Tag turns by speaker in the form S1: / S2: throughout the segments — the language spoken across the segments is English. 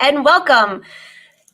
S1: and welcome.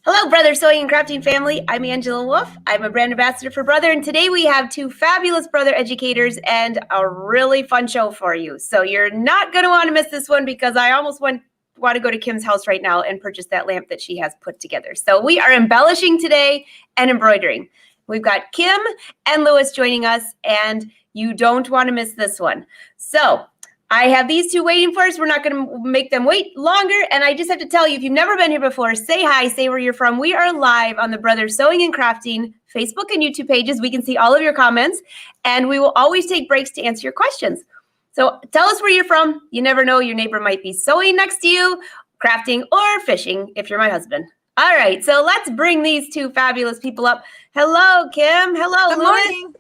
S1: Hello, Brother Sewing and Crafting family. I'm Angela Wolf. I'm a brand ambassador for Brother, and today we have two fabulous Brother educators and a really fun show for you. So you're not going to want to miss this one because I almost want to go to Kim's house right now and purchase that lamp that she has put together. So we are embellishing today and embroidering. We've got Kim and Lewis joining us, and you don't want to miss this one. So I have these two waiting for us. We're not going to make them wait longer. And I just have to tell you, if you've never been here before, say hi, say where you're from. We are live on the Brother Sewing and Crafting Facebook and YouTube pages. We can see all of your comments, and we will always take breaks to answer your questions. So tell us where you're from. You never know, your neighbor might be sewing next to you, crafting, or fishing if you're my husband. All right, so let's bring these two fabulous people up. Hello, Kim. Hello,
S2: Good
S1: Lewis.
S2: morning.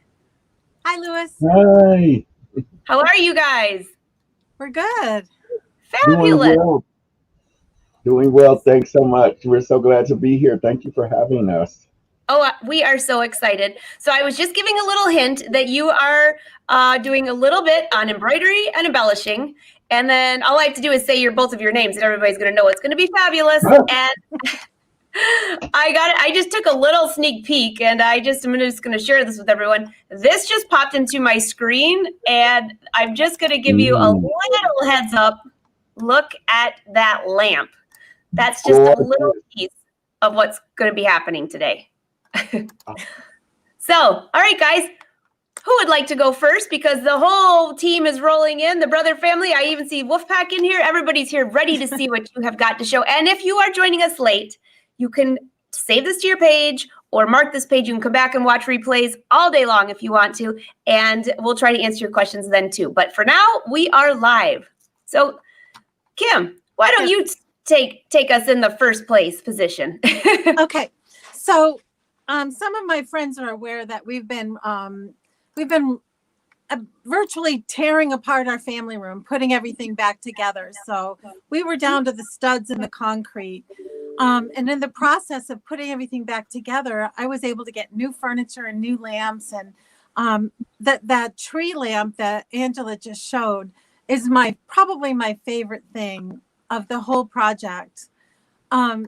S2: Hi, Lewis.
S3: Hi.
S1: How are you guys?
S2: We're good.
S1: Fabulous.
S3: Doing well. Thanks so much. We're so glad to be here. Thank you for having us.
S1: Oh, we are so excited. So I was just giving a little hint that you are doing a little bit on embroidery and embellishing. And then all I have to do is say both of your names and everybody's going to know it's going to be fabulous. And I just took a little sneak peek, and I'm just going to share this with everyone. This just popped into my screen, and I'm just going to give you a little heads up. Look at that lamp. That's just a little piece of what's going to be happening today. So, all right, guys, who would like to go first? Because the whole team is rolling in, the Brother family. I even see Wolfpack in here. Everybody's here ready to see what you have got to show. And if you are joining us late, you can save this to your page or mark this page. You can come back and watch replays all day long if you want to, and we'll try to answer your questions then too. But for now, we are live. So, Kim, why don't you take us in the first place position?
S2: Okay, so some of my friends are aware that we've been virtually tearing apart our family room, putting everything back together. So we were down to the studs and the concrete. And in the process of putting everything back together, I was able to get new furniture and new lamps. And that tree lamp that Angela just showed is probably my favorite thing of the whole project. And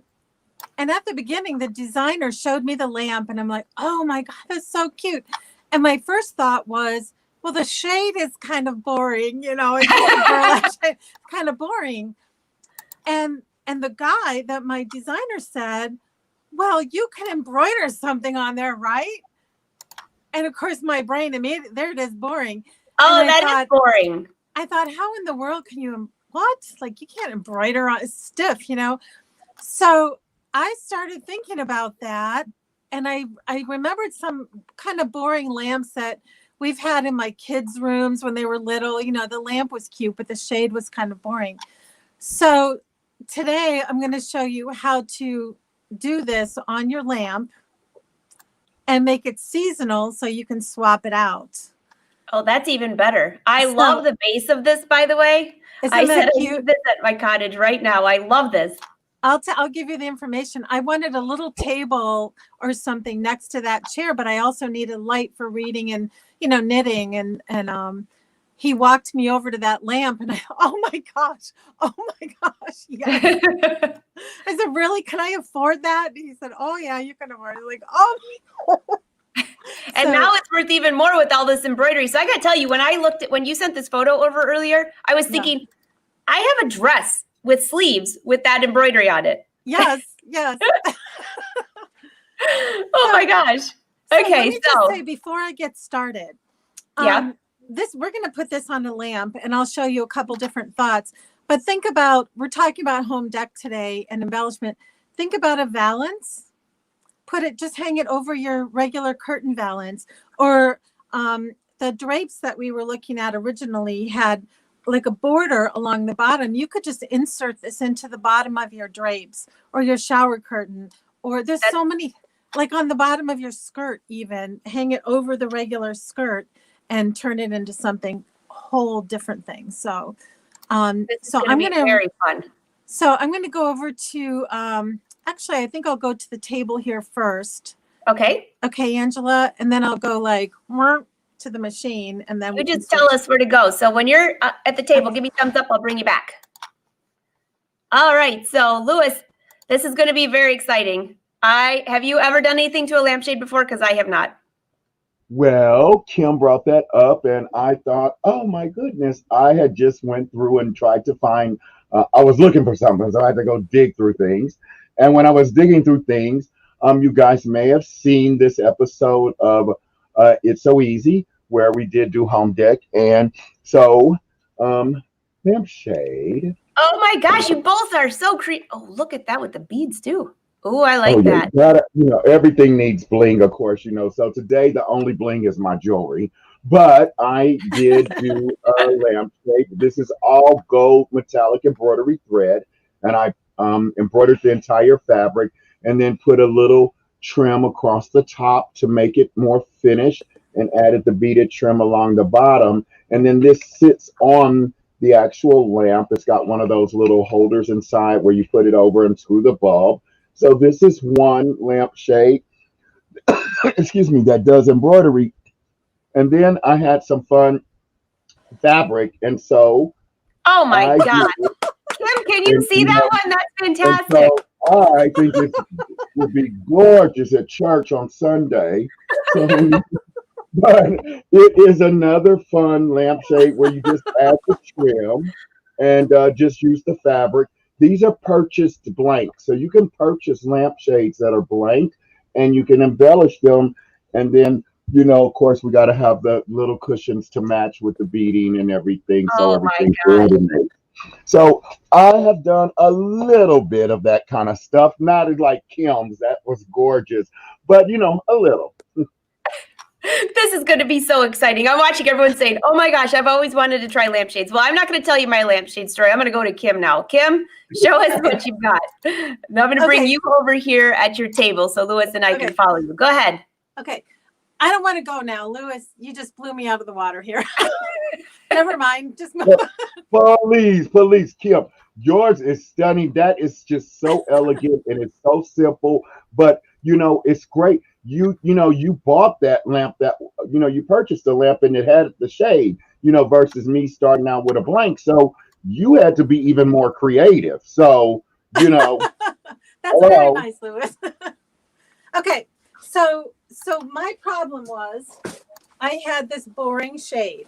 S2: at the beginning, the designer showed me the lamp, and I'm like, oh my God, that's so cute. And my first thought was, well, the shade is kind of boring, it's kind of boring. And the guy that my designer said, well, you can embroider something on there, right? And of course, my brain immediately, there it is, boring.
S1: Oh, that is boring.
S2: I thought, how in the world can you, what? Like, you can't embroider on, it's stiff, So I started thinking about that. And I remembered some kind of boring lamps that we've had in my kids' rooms when they were little. The lamp was cute, but the shade was kind of boring. So today I'm going to show you how to do this on your lamp and make it seasonal so you can swap it out.
S1: Oh, that's even better. I love the base of this, by the way. I said I use this at my cottage right now. I love this.
S2: I'll give you the information. I wanted a little table or something next to that chair, but I also needed light for reading and, knitting. And he walked me over to that lamp, and oh my gosh. Yes. I said, really? Can I afford that? And he said, oh yeah, you can afford it. Like, oh my God.
S1: And now it's worth even more with all this embroidery. So I got to tell you, when you sent this photo over earlier, I was thinking, I have a dress with sleeves with that embroidery on it.
S2: Yes.
S1: Oh my gosh. Okay,
S2: let me just say before I get started, we're going to put this on a lamp, and I'll show you a couple different thoughts. But think about, we're talking about home dec today and embellishment. Think about a valance. Just hang it over your regular curtain valance, or the drapes that we were looking at originally had like a border along the bottom. You could just insert this into the bottom of your drapes or your shower curtain, or there's so many, like on the bottom of your skirt, even hang it over the regular skirt and turn it into something whole different thing. So, very
S1: fun.
S2: So I'm going to go over to, actually, I think I'll go to the table here first.
S1: Okay.
S2: Okay, Angela. And then I'll go like to the machine, and then
S1: you just tell us where to go. So when you're at the table, give me thumbs up. I'll bring you back. All right. So Lewis, This is going to be very exciting. Have you ever done anything to a lampshade before? Because I have not.
S3: Well, Kim brought that up, and I thought, oh my goodness, I had just went through and tried to find. I was looking for something, so I had to go dig through things. And when I was digging through things, you guys may have seen this episode of "It's So Easy," where we did do home deck, and so lampshade.
S1: Oh my gosh, you both are so creative. Oh, look at that with the beads too. Oh, I like
S3: Oh yeah,
S1: that.
S3: you gotta, everything needs bling, of course, So today the only bling is my jewelry, but I did do a lampshade. This is all gold metallic embroidery thread, and I embroidered the entire fabric, and then put a little trim across the top to make it more finished, and added the beaded trim along the bottom, and then this sits on the actual lamp. It's got one of those little holders inside where you put it over and screw the bulb. So this is one lampshade, excuse me, that does embroidery. And then I had some fun fabric, and so
S1: Oh my
S3: I
S1: God.
S3: did,
S1: Kim, can you
S3: and,
S1: see that one? That's
S3: and
S1: fantastic.
S3: so I think it would be gorgeous at church on Sunday. So, but it is another fun lampshade where you just add the trim and just use the fabric. These are purchased blank, so you can purchase lampshades that are blank, and you can embellish them. And then, of course, we got to have the little cushions to match with the beading and everything, so
S1: Oh my
S3: everything's
S1: God.
S3: coordinated. So I have done a little bit of that kind of stuff, not as like Kim's, that was gorgeous, but a little.
S1: This is going to be so exciting. I'm watching everyone saying, oh my gosh, I've always wanted to try lampshades. Well, I'm not going to tell you my lampshade story. I'm going to go to Kim now. Kim, show us what you've got. And I'm going to bring you over here at your table so Lewis and I can follow you. Go ahead.
S2: Okay. I don't want to go now. Lewis, you just blew me out of the water here. Never mind. Just move on.
S3: Please, Kim. Yours is stunning. That is just so elegant, and it's so simple, but it's great. You bought that lamp that you purchased the lamp and it had the shade, versus me starting out with a blank. So you had to be even more creative. So,
S2: That's very nice, Lewis. Okay. So my problem was I had this boring shade.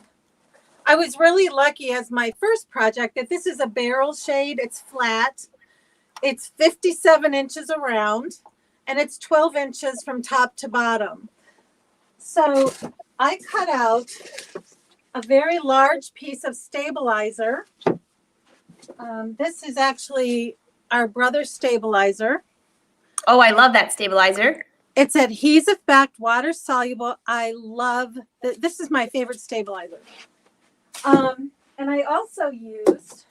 S2: I was really lucky as my first project that this is a barrel shade. It's flat. It's 57 inches around, and it's 12 inches from top to bottom. So I cut out a very large piece of stabilizer. This is actually our Brother stabilizer.
S1: Oh, I love that stabilizer.
S2: It's adhesive backed, water soluble. I love this is my favorite stabilizer. And I also used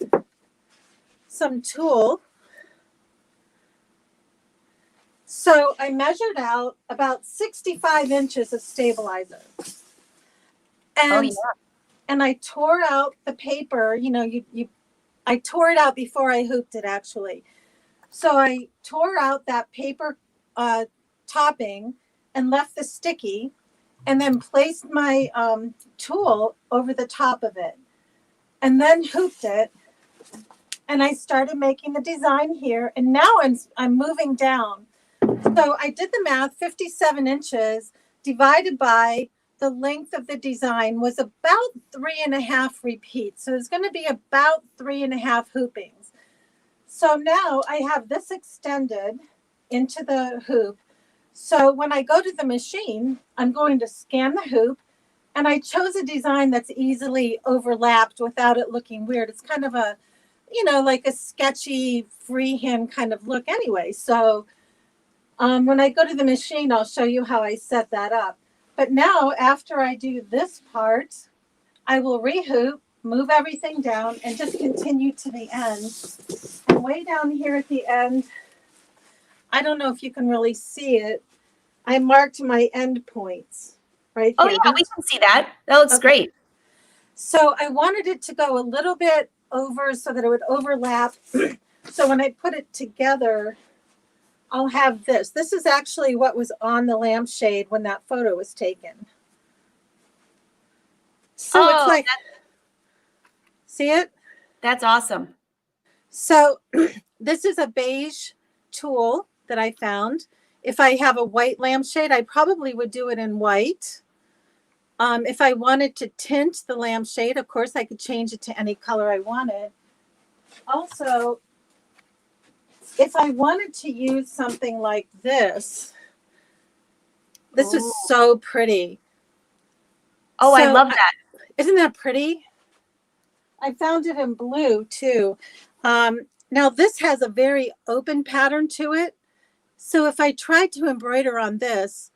S2: some tulle. So I measured out about 65 inches of stabilizer. And and I tore out the paper, I tore it out before I hooped it actually. So I tore out that paper topping and left the sticky, and then placed my tulle over the top of it, and then hooped it. And I started making the design here, and now I'm moving down. So I did the math, 57 inches divided by the length of the design was about 3.5 repeats. So it's going to be about 3.5 hoopings. So now I have this extended into the hoop. So when I go to the machine, I'm going to scan the hoop, and I chose a design that's easily overlapped without it looking weird. It's kind of a, like a sketchy freehand kind of look anyway. So when I go to the machine, I'll show you how I set that up. But now after I do this part, I will rehoop, move everything down, and just continue to the end. And way down here at the end, I don't know if you can really see it. I marked my end points right here.
S1: Oh yeah, we can see that. That looks great.
S2: So I wanted it to go a little bit over so that it would overlap. So when I put it together, I'll have this. This is actually what was on the lampshade when that photo was taken. So it's like, see it?
S1: That's awesome.
S2: So this is a beige tool that I found. If I have a white lampshade, I probably would do it in white. If I wanted to tint the lampshade, of course, I could change it to any color I wanted. Also, if I wanted to use something like this, this is so pretty.
S1: Oh, I love that.
S2: Isn't that pretty? I found it in blue too. Now this has a very open pattern to it. So if I tried to embroider on this,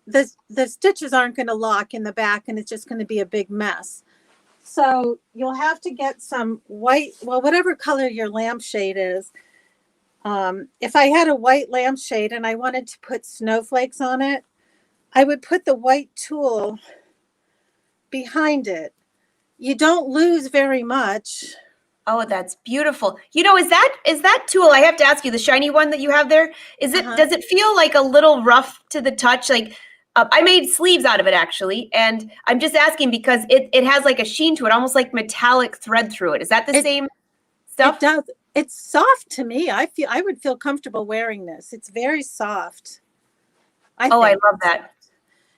S2: the stitches aren't going to lock in the back and it's just going to be a big mess. So you'll have to get some white, well, whatever color your lampshade is. If I had a white lampshade and I wanted to put snowflakes on it, I would put the white tool behind it. You don't lose very much.
S1: Oh, that's beautiful. You know, is that tool, I have to ask you, the shiny one that you have there, is it, does it feel like a little rough to the touch? Like, I made sleeves out of it actually, and I'm just asking because it has like a sheen to it, almost like metallic thread through it. Is that the same stuff?
S2: It does. It's soft to me. I would feel comfortable wearing this. It's very soft.
S1: I love that.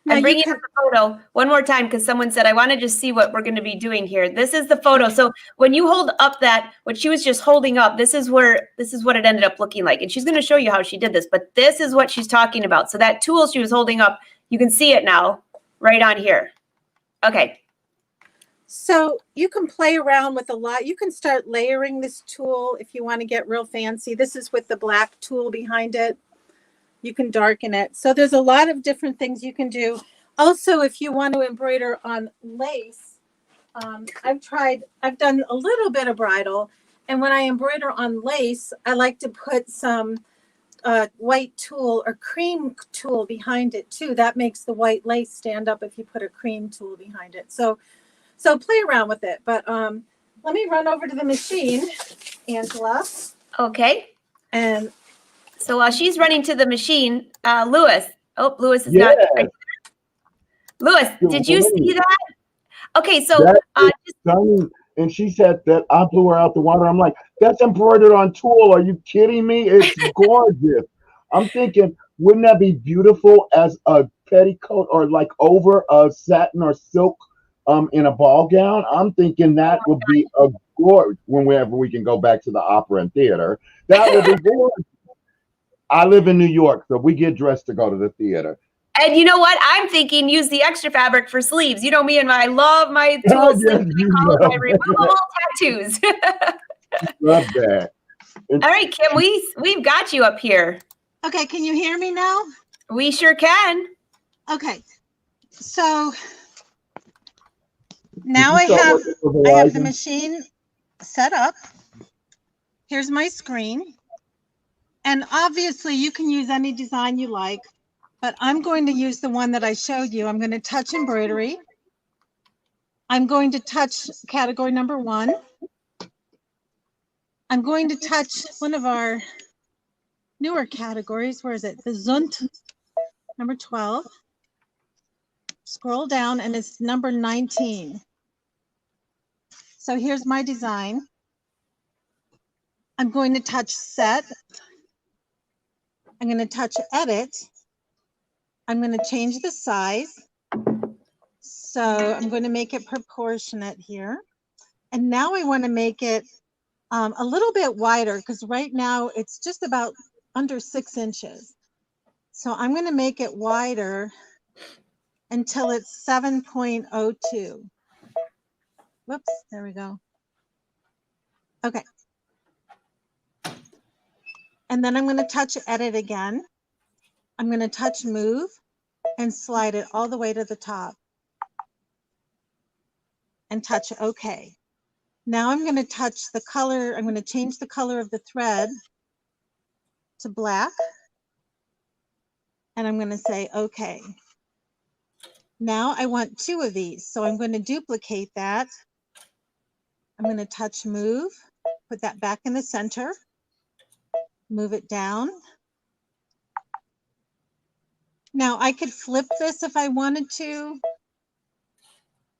S2: Now
S1: I'm bringing up the photo one more time because someone said, I want to just see what we're going to be doing here. This is the photo. So when you hold up what she was just holding up, this is what it ended up looking like. And she's going to show you how she did this, but this is what she's talking about. So that tool she was holding up, you can see it now right on here. Okay.
S2: So you can play around with a lot. You can start layering this tool if you want to get real fancy. This is with the black tool behind it. You can darken it. So there's a lot of different things you can do. Also, if you want to embroider on lace, I've done a little bit of bridal. And when I embroider on lace, I like to put some white tulle or cream tulle behind it too. That makes the white lace stand up if you put a cream tulle behind it. So play around with it. But let me run over to the machine, Angela.
S1: Okay.
S2: And
S1: so while she's running to the machine, Lewis. Oh, Lewis is
S3: Yes.
S1: not. Lewis, did you see that? Okay, so
S3: stunning. And she said that I blew her out the water. I'm like, that's embroidered on tulle. Are you kidding me? It's gorgeous. I'm thinking, wouldn't that be beautiful as a petticoat or like over a satin or silk in a ball gown? I'm thinking that would be a gorgeous whenever we can go back to the opera and theater. That would be gorgeous. I live in New York, so we get dressed to go to the theater.
S1: And you know what? I'm thinking use the extra fabric for sleeves. You know me and I love my tulle sleeves. I call them my removable tattoos.
S3: Love that.
S1: All right, Kim, we've got you up here.
S2: okay, can you hear me now?
S1: We sure can.
S2: Okay, so now I have the machine set up. Here's my screen. And obviously you can use any design you like, but I'm going to use the one that I showed you. I'm going to touch embroidery. I'm going to touch category number 1. I'm going to touch one of our newer categories. Where is it? The Zunt, number 12. Scroll down and it's number 19. So here's my design. I'm going to touch set. I'm going to touch edit. I'm going to change the size. So I'm going to make it proportionate here. And now I want to make it a little bit wider because right now it's just about under 6 inches. So I'm going to make it wider until it's 7.02. Whoops, there we go. Okay. And then I'm going to touch edit again. I'm going to touch move and slide it all the way to the top and touch OK. Now I'm going to touch the color. I'm going to change the color of the thread to black. And I'm going to say OK. Now I want 2 of these. So I'm going to duplicate that. I'm going to touch move, put that back in the center, move it down. Now I could flip this if I wanted to.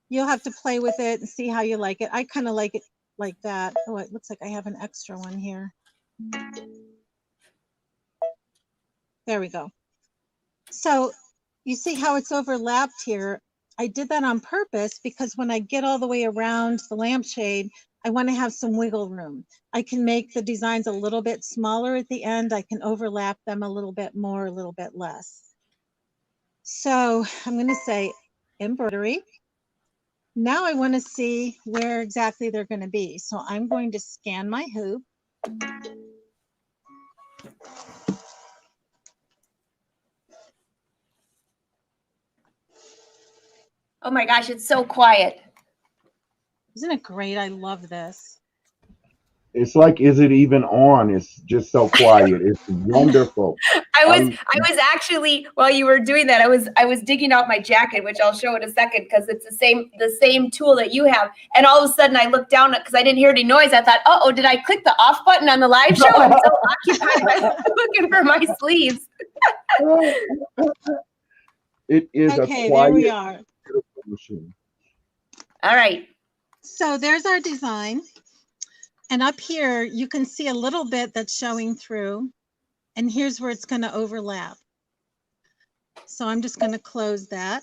S2: You'll have to play with it and see how you like it. I kind of like it like that. Oh, it looks like I have an extra one here. There we go. So you see how it's overlapped here. I did that on purpose because when I get all the way around the lampshade, I want to have some wiggle room. I can make the designs a little bit smaller at the end. I can overlap them a little bit more, a little bit less. So I'm going to say embroidery. Now I want to see where exactly they're going to be. So I'm going to scan my hoop.
S1: Oh my gosh, it's so quiet.
S2: Isn't it great? I love this.
S3: It's like, is it even on? It's just so quiet. It's wonderful.
S1: I was actually, while you were doing that, I was digging out my jacket, which I'll show in a second because it's the same tool that you have. And all of a sudden I looked down because I didn't hear any noise. I thought, oh, did I click the off button on the live show? I'm so occupied looking for my sleeves.
S3: It is
S2: okay,
S3: a quiet,
S2: there we are.
S3: beautiful machine.
S1: All right.
S2: So there's our design. And up here, you can see a little bit that's showing through. And here's where it's going to overlap. So I'm just going to close that.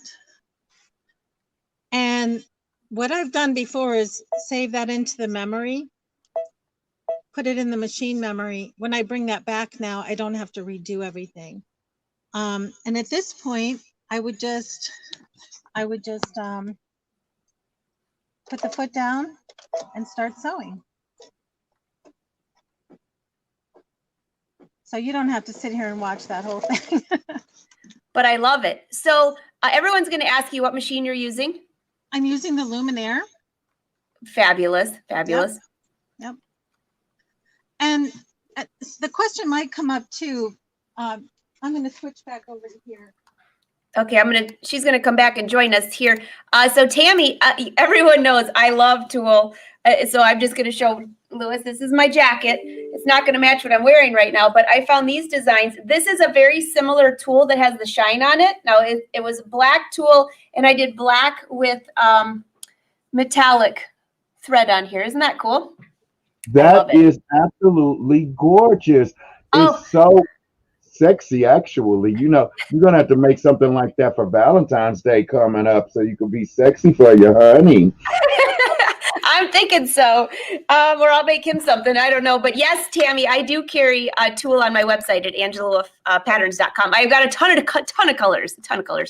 S2: And what I've done before is save that into the memory, put it in the machine memory. When I bring that back now, I don't have to redo everything. And at this point, I would just put the foot down and start sewing. So you don't have to sit here and watch that whole thing.
S1: But I love it. So everyone's going to ask you what machine you're using.
S2: I'm using the Luminaire.
S1: Fabulous. Fabulous.
S2: Yep. And the question might come up too. I'm going to switch back over to here.
S1: Okay, she's gonna come back and join us here. So Tammy, everyone knows I love tulle. So I'm just gonna show Louis, this is my jacket. It's not gonna match what I'm wearing right now, but I found these designs. This is a very similar tulle that has the shine on it. Now it was black tulle and I did black with metallic thread on here. Isn't that cool?
S3: That is absolutely gorgeous. It's so sexy, actually. You know, you're gonna have to make something like that for Valentine's Day coming up so you can be sexy for your honey.
S1: I'm thinking so. Or I'll make him something. I don't know. But yes, Tammy, I do carry a tulle on my website at angelawolfpatterns.com. I've got a ton of colors.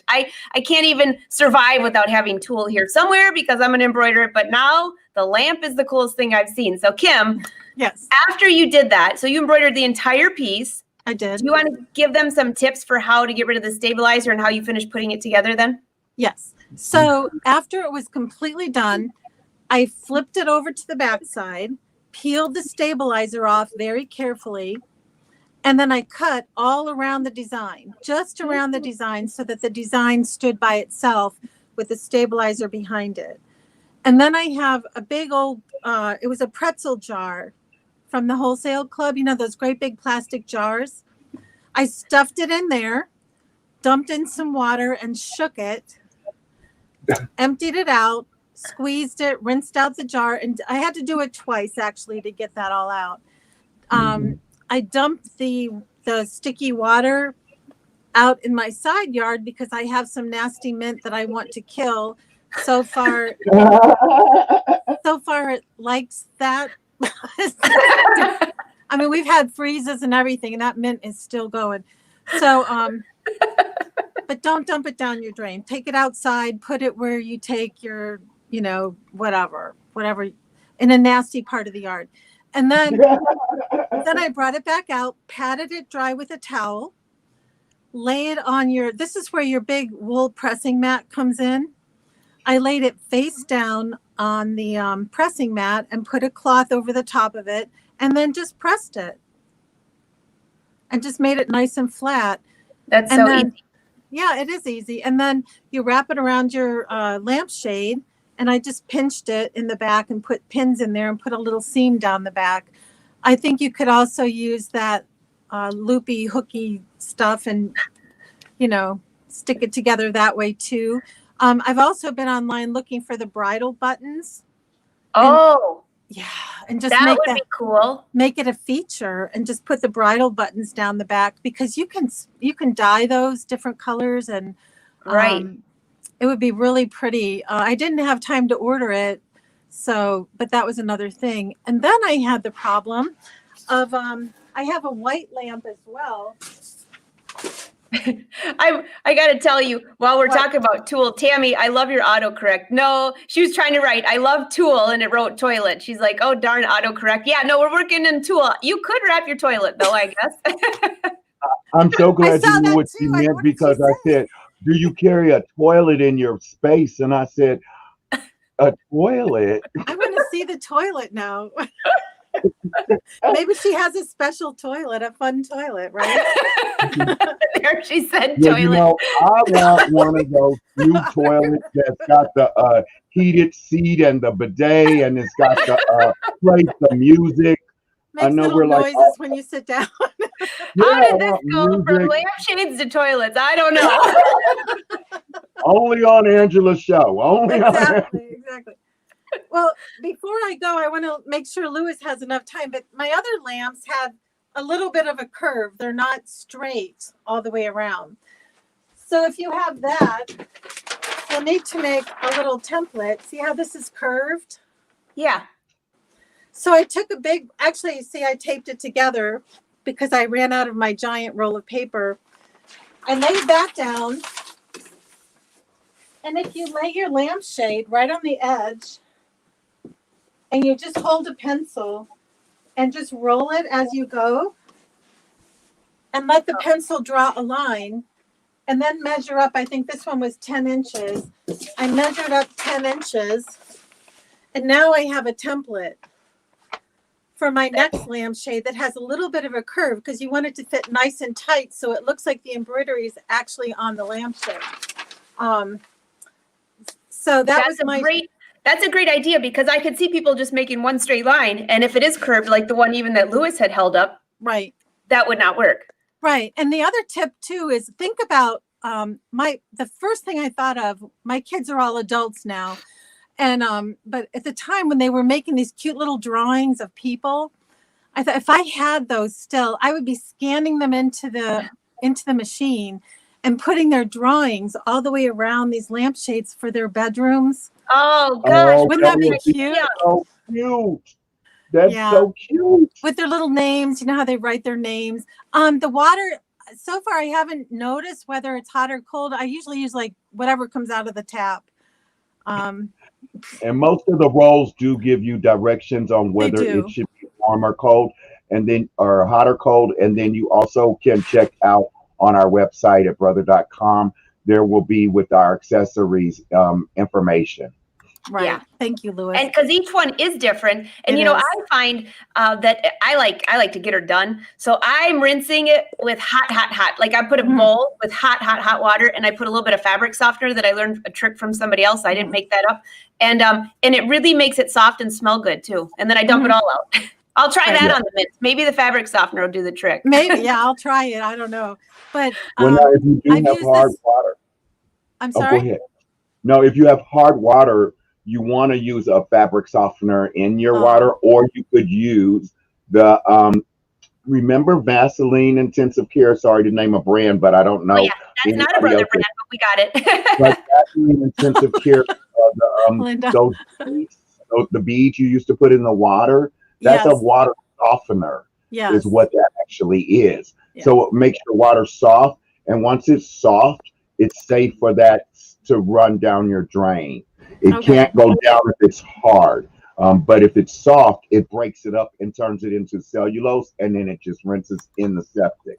S1: I can't even survive without having tulle here somewhere because I'm an embroiderer. But now the lamp is the coolest thing I've seen. So Kim,
S2: yes.
S1: After you did that, so you embroidered the entire piece.
S2: I did.
S1: Do you want to give them some tips for how to get rid of the stabilizer and how you finish putting it together then?
S2: Yes. So after it was completely done, I flipped it over to the back side, peeled the stabilizer off very carefully, and then I cut all around the design, just around the design so that the design stood by itself with the stabilizer behind it. And then I have a big old, it was a pretzel jar from the wholesale club, you know, those great big plastic jars. I stuffed it in there, dumped in some water and shook it, emptied it out, squeezed it, rinsed out the jar. And I had to do it twice actually to get that all out. I dumped the sticky water out in my side yard because I have some nasty mint that I want to kill. So far it likes that. I mean, we've had freezes and everything, and that mint is still going. So, but don't dump it down your drain. Take it outside, put it where you take your, you know, whatever, in a nasty part of the yard. And then I brought it back out, patted it dry with a towel, lay it on this is where your big wool pressing mat comes in. I laid it face down on the pressing mat and put a cloth over the top of it and then just pressed it and just made it nice and flat.
S1: That's so easy.
S2: Yeah, it is easy. And then you wrap it around your lampshade, and I just pinched it in the back and put pins in there and put a little seam down the back. I think you could also use that loopy, hooky stuff and, you know, stick it together that way too. I've also been online looking for the bridal buttons.
S1: Oh,
S2: Yeah, and just
S1: That would be cool.
S2: make it a feature, and just put the bridal buttons down the back, because you can dye those different colors, and
S1: Right.
S2: it would be really pretty. I didn't have time to order it, but that was another thing. And then I had the problem of I have a white lamp as well.
S1: I got to tell you, while we're talking about tool, Tammy, I love your autocorrect. No, she was trying to write, I love tool, and it wrote toilet. She's like, oh, darn, autocorrect. Yeah, no, we're working in tool. You could wrap your toilet, though, I guess.
S3: I'm so glad you knew
S2: that
S3: what she
S2: too.
S3: meant,
S2: What did she
S3: because I said, do you carry a toilet in your space? And I said, a toilet?
S2: I want to see the toilet now. Maybe she has a special toilet, a fun toilet, right?
S1: There she said
S3: Yeah,
S1: toilet.
S3: you know, I want one of those new toilets that's got the heated seat and the bidet, and it's got the play the music.
S2: Makes
S3: I know
S2: little
S3: we're like,
S2: noises when you sit down.
S1: How did this
S3: want
S1: go from
S3: music
S1: lampshades to toilets? I don't know.
S3: only on Angela's show. Only on
S2: Exactly. Well, before I go, I want to make sure Lewis has enough time, but my other lamps have a little bit of a curve. They're not straight all the way around. So if you have that, you'll need to make a little template. See how this is curved?
S1: Yeah.
S2: So I took actually, see, I taped it together because I ran out of my giant roll of paper. I laid that down. And if you lay your lampshade right on the edge, and you just hold a pencil and just roll it as you go, and let the pencil draw a line, and then measure up. I think this one was 10 inches. I measured up 10 inches, and now I have a template for my next lampshade that has a little bit of a curve, because you want it to fit nice and tight so it looks like the embroidery is actually on the lampshade. So that's
S1: a great idea, because I could see people just making one straight line, and if it is curved, like the one even that Lewis had held up,
S2: right,
S1: that would not work.
S2: Right. And the other tip too is think about the first thing I thought of, my kids are all adults now. And but at the time when they were making these cute little drawings of people, I thought if I had those still, I would be scanning them into the machine and putting their drawings all the way around these lampshades for their bedrooms.
S1: Oh gosh,
S2: wouldn't that be cute?
S3: So cute. That's so cute.
S2: With their little names, you know how they write their names. The water, so far I haven't noticed whether it's hot or cold. I usually use like whatever comes out of the tap.
S3: And most of the rolls do give you directions on whether it should be warm or cold, and then or hot or cold. And then you also can check out on our website at brother.com. There will be with our accessories information.
S2: Right. Yeah. Thank you, Lewis.
S1: And because each one is different. And, I find that I like to get her done. So I'm rinsing it with hot. Like I put a bowl with hot water, and I put a little bit of fabric softener that I learned a trick from somebody else. I didn't make that up. And it really makes it soft and smell good too. And then I dump it all out. I'll try that on the mints. Maybe the fabric softener will do the trick.
S2: Maybe. Yeah, I'll try it. I don't know. But
S3: well, now, if you do have hard water.
S2: I'm sorry?
S3: Go ahead. No, if you have hard water, you want to use a fabric softener in your water, or you could use the remember Vaseline Intensive Care. Sorry to name a brand, but I don't know.
S1: Oh, yeah, that's not a brother brand, but we got it.
S3: Like Vaseline Intensive Care, the beads you used to put in the water. That's a water softener.
S2: Yes.
S3: Is what that actually is. Yeah. So it makes your water soft, and once it's soft, it's safe for that to run down your drain. It can't go down if it's hard. But if it's soft, it breaks it up and turns it into cellulose, and then it just rinses in the septic.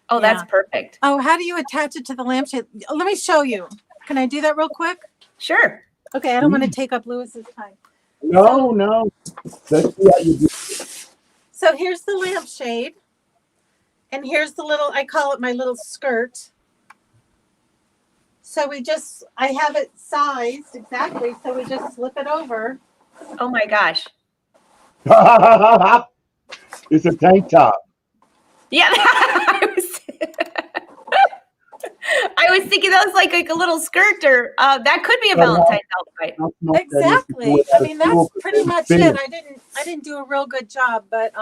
S1: Oh, that's perfect.
S2: Oh, how do you attach it to the lampshade? Let me show you. Can I do that real quick?
S1: Sure.
S2: Okay, I don't want to take up Lewis's time.
S3: No. Let's see how you do it.
S2: So here's the lampshade, and here's the little, I call it my little skirt. So I have it sized exactly, so we just slip it over.
S1: Oh my gosh.
S3: It's a tank top.
S1: Yeah. I was thinking that was like a little skirt or that could be a Valentine's outfit.
S2: Exactly. I mean, that's pretty much it. I didn't do a real good job, but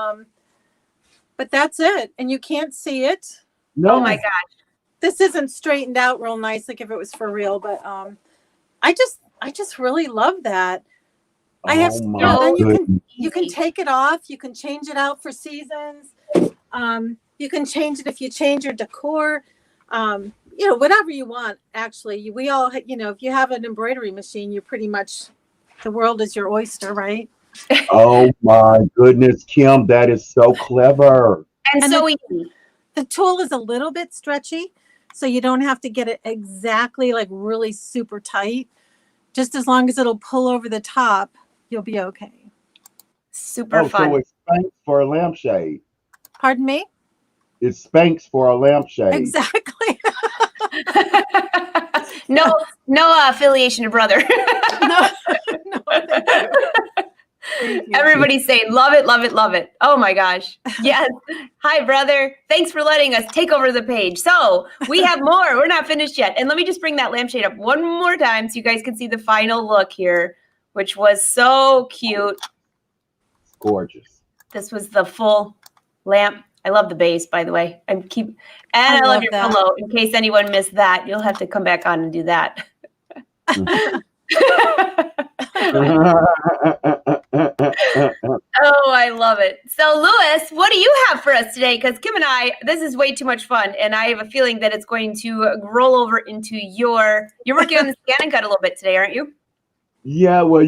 S2: that's it. And you can't see it.
S3: No.
S1: Oh my gosh.
S2: This isn't straightened out real nice, like if it was for real, but I just really love that. I have, then you can take it off. You can change it out for seasons. You can change it if you change your decor. Whatever you want. Actually, we all, if you have an embroidery machine, you're pretty much, the world is your oyster, right?
S3: Oh my goodness, Kim, that is so clever.
S1: And so easy.
S2: The tool is a little bit stretchy, so you don't have to get it exactly like really super tight. Just as long as it'll pull over the top, you'll be okay.
S1: Super fun.
S3: So it's Spanx for a lampshade.
S2: Pardon me?
S3: It's Spanx for a lampshade.
S2: Exactly.
S1: no affiliation to Brother.
S2: No.
S1: Everybody's saying, love it, love it, love it. Oh my gosh. Yes. Hi, Brother. Thanks for letting us take over the page. So we have more. We're not finished yet. And let me just bring that lampshade up one more time so you guys can see the final look here, which was so cute.
S3: Gorgeous.
S1: This was the full lamp. I love the base, by the way. I love your pillow. In case anyone missed that, you'll have to come back on and do that. Oh, I love it. So, Louis, what do you have for us today? Because Kim and I, this is way too much fun, and I have a feeling that it's going to roll over into you're working on the ScanNCut a little bit today, aren't you?
S3: Yeah, well,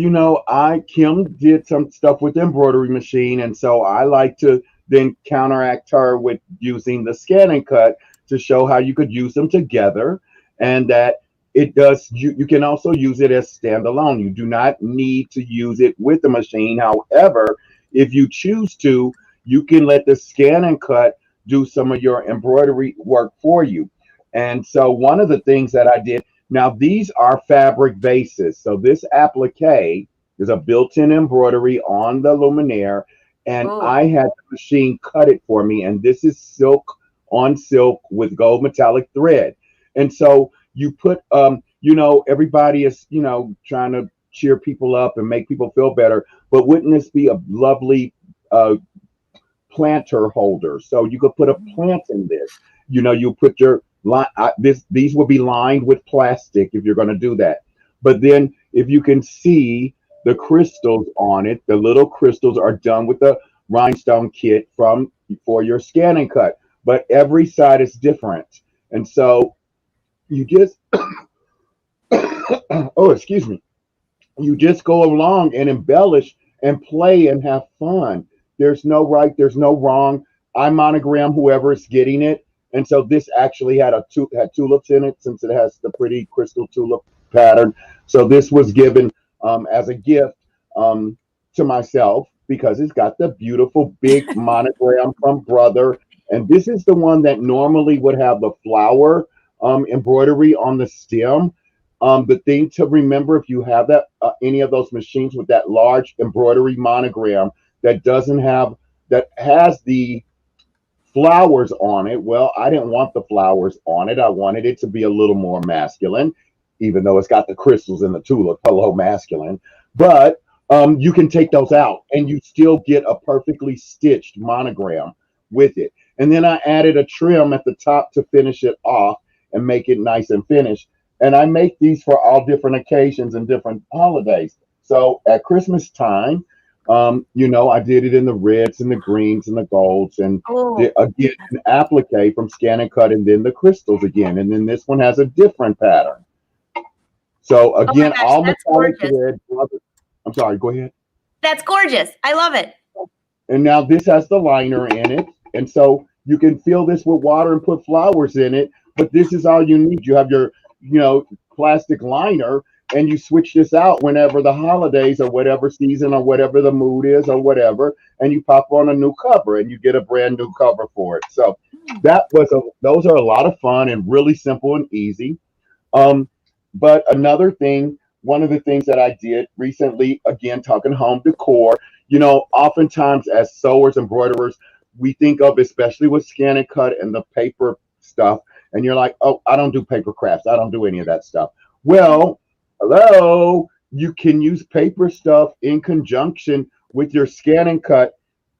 S3: Kim did some stuff with the embroidery machine, and so I like to then counteract her with using the ScanNCut to show how you could use them together, and that it does. You can also use it as standalone. You do not need to use it with the machine. However, if you choose to, you can let the ScanNCut do some of your embroidery work for you. And so one of the things that I did, now these are fabric bases. So this applique is a built-in embroidery on the luminaire, and I had the machine cut it for me. And this is silk on silk with gold metallic thread. And so you put, everybody is, trying to cheer people up and make people feel better. But wouldn't this be a lovely planter holder? So you could put a plant in this. You put your these will be lined with plastic if you're going to do that. But then if you can see the crystals on it, the little crystals are done with the rhinestone kit for your ScanNCut. But every side is different. And so you just, excuse me. You just go along and embellish and play and have fun. There's no right, there's no wrong. I monogram whoever is getting it. And so this actually had tulips in it, since it has the pretty crystal tulip pattern. So this was given as a gift to myself, because it's got the beautiful big monogram from Brother. And this is the one that normally would have the flower embroidery on the stem. The thing to remember, if you have that any of those machines with that large embroidery monogram that has the flowers on it, well, I didn't want the flowers on it. I wanted it to be a little more masculine, even though it's got the crystals and the tulip. Hello, masculine. But you can take those out and you still get a perfectly stitched monogram with it. And then I added a trim at the top to finish it off and make it nice and finished. And I make these for all different occasions and different holidays. So at Christmas time, I did it in the reds and the greens and the golds, and again, an applique from ScanNCut, and then the crystals again. And then this one has a different pattern. So again, all metallic thread. I'm sorry, go ahead.
S1: That's gorgeous. I love it.
S3: And now this has the liner in it. And so you can fill this with water and put flowers in it, but this is all you need. You have your, plastic liner, and you switch this out whenever the holidays or whatever season or whatever the mood is or whatever, and you pop on a new cover and you get a brand new cover for it. So those are a lot of fun and really simple and easy. But another thing, one of the things that I did recently, again, talking home decor, oftentimes as sewers, embroiderers, we think of, especially with ScanNCut and the paper stuff, And you're like, oh, I don't do paper crafts. I don't do any of that stuff. Well, hello, you can use paper stuff in conjunction with your ScanNCut.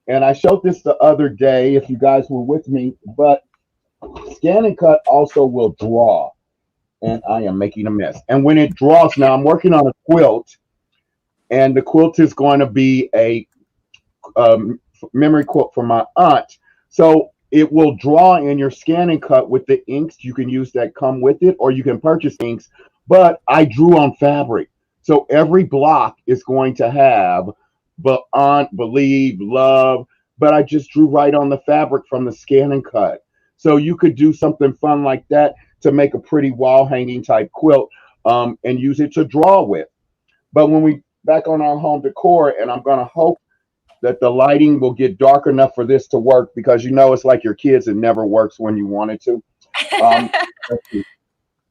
S3: And I showed this the other day if you guys were with me, but ScanNCut also will draw. And I am making a mess. And when it draws, now I'm working on a quilt, and the quilt is going to be a memory quilt for my aunt. So it will draw in your ScanNCut with the inks. You can use that come with it, or you can purchase inks. But I drew on fabric. So every block is going to have aunt, believe, love, but I just drew right on the fabric from the ScanNCut. So you could do something fun like that to make a pretty wall hanging type quilt, and use it to draw with. But when we back on our home decor, and I'm going to hope that the lighting will get dark enough for this to work, because you know it's like your kids, it never works when you want it to. Let's see.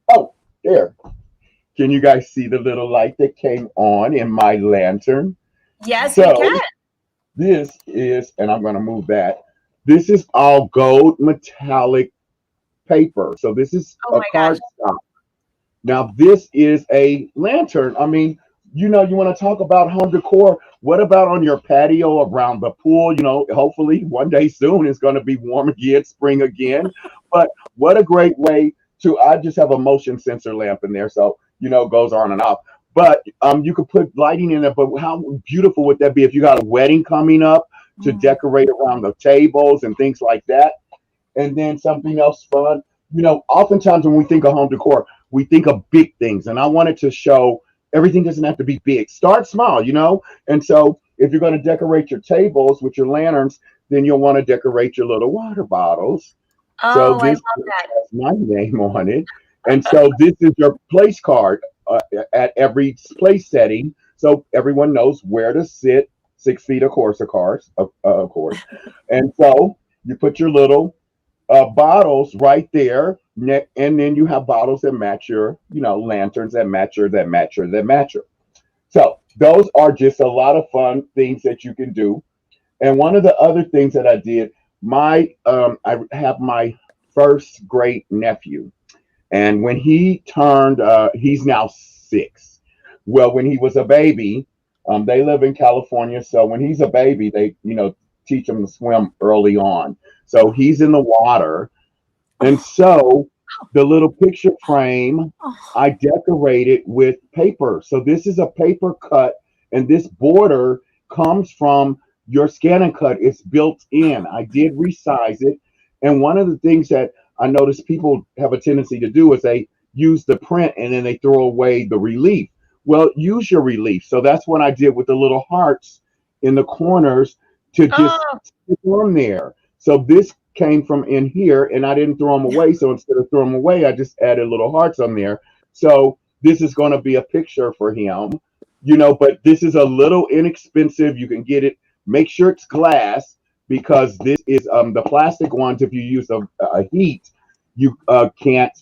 S3: Oh, there. Can you guys see the little light that came on in my lantern?
S1: Yes,
S3: So,
S1: we can.
S3: this is, and I'm going to move that. This is all gold metallic paper. So this is a cardstock. Now this is a lantern. I mean, you know, you want to talk about home decor. What about on your patio around the pool? You know, hopefully one day soon it's going to be warm again, spring again. But what a great way to, I just have a motion sensor lamp in there. So, you know, it goes on and off. But you could put lighting in there. But how beautiful would that be if you got a wedding coming up to decorate around the tables and things like that? And then something else fun. You know, oftentimes when we think of home decor, we think of big things. And I wanted to show everything doesn't have to be big. Start small, you know? And so if you're going to decorate your tables with your lanterns, then you'll want to decorate your little water bottles.
S1: Oh,
S3: so
S1: I
S3: this
S1: love that.
S3: has my name on it. And so this is your place card at every place setting. So everyone knows where to sit. 6 feet, of course. And so you put your little bottles right there, and then you have bottles that match your, you know, lanterns that match your. So those are just a lot of fun things that you can do. And one of the other things that I did, I have my first great nephew, and when he turned, he's now 6. Well, when he was a baby, they live in California, so when he's a baby, they, you know, teach him to swim early on. So he's in the water. And so the little picture frame, I decorated with paper. So this is a paper cut, and this border comes from your ScanNCut. It's built in. I did resize it. And one of the things that I noticed people have a tendency to do is they use the print and then they throw away the relief. Well, use your relief. So that's what I did with the little hearts in the corners to just stick on there. So this came from in here, and I didn't throw them away. So instead of throwing them away, I just added little hearts on there. So this is going to be a picture for him, you know, but this is a little inexpensive. You can get it. Make sure it's glass, because this is the plastic ones. If you use a heat, you can't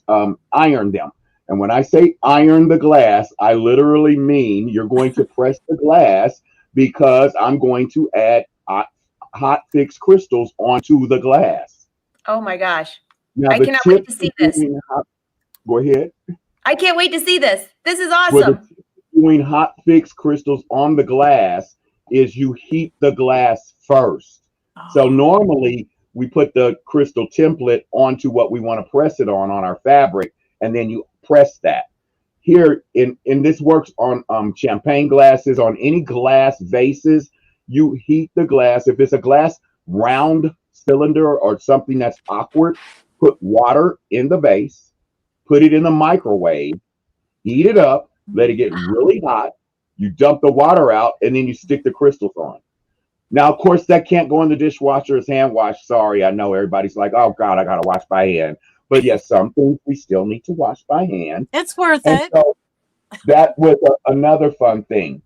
S3: iron them. And when I say iron the glass, I literally mean you're going to press the glass, because I'm going to add hot fixed crystals onto the glass.
S1: Oh my gosh.
S3: Now,
S1: I cannot wait to see this.
S3: Go ahead.
S1: I can't wait to see this. This is
S3: Well,
S1: awesome.
S3: doing hot fixed crystals on the glass is you heat the glass first. So normally we put the crystal template onto what we want to press it on our fabric, and then you press that. Here in this works on champagne glasses, on any glass vases. You heat the glass. If it's a glass round cylinder or something that's awkward, put water in the vase, put it in the microwave, heat it up, let it get really hot. You dump the water out, and then you stick the crystals on. Now, of course, that can't go in the dishwasher as hand wash. Sorry, I know everybody's like, oh God, I gotta wash by hand. But yes, some things we still need to wash by hand.
S2: It's worth
S3: And
S2: it.
S3: so that was another fun thing.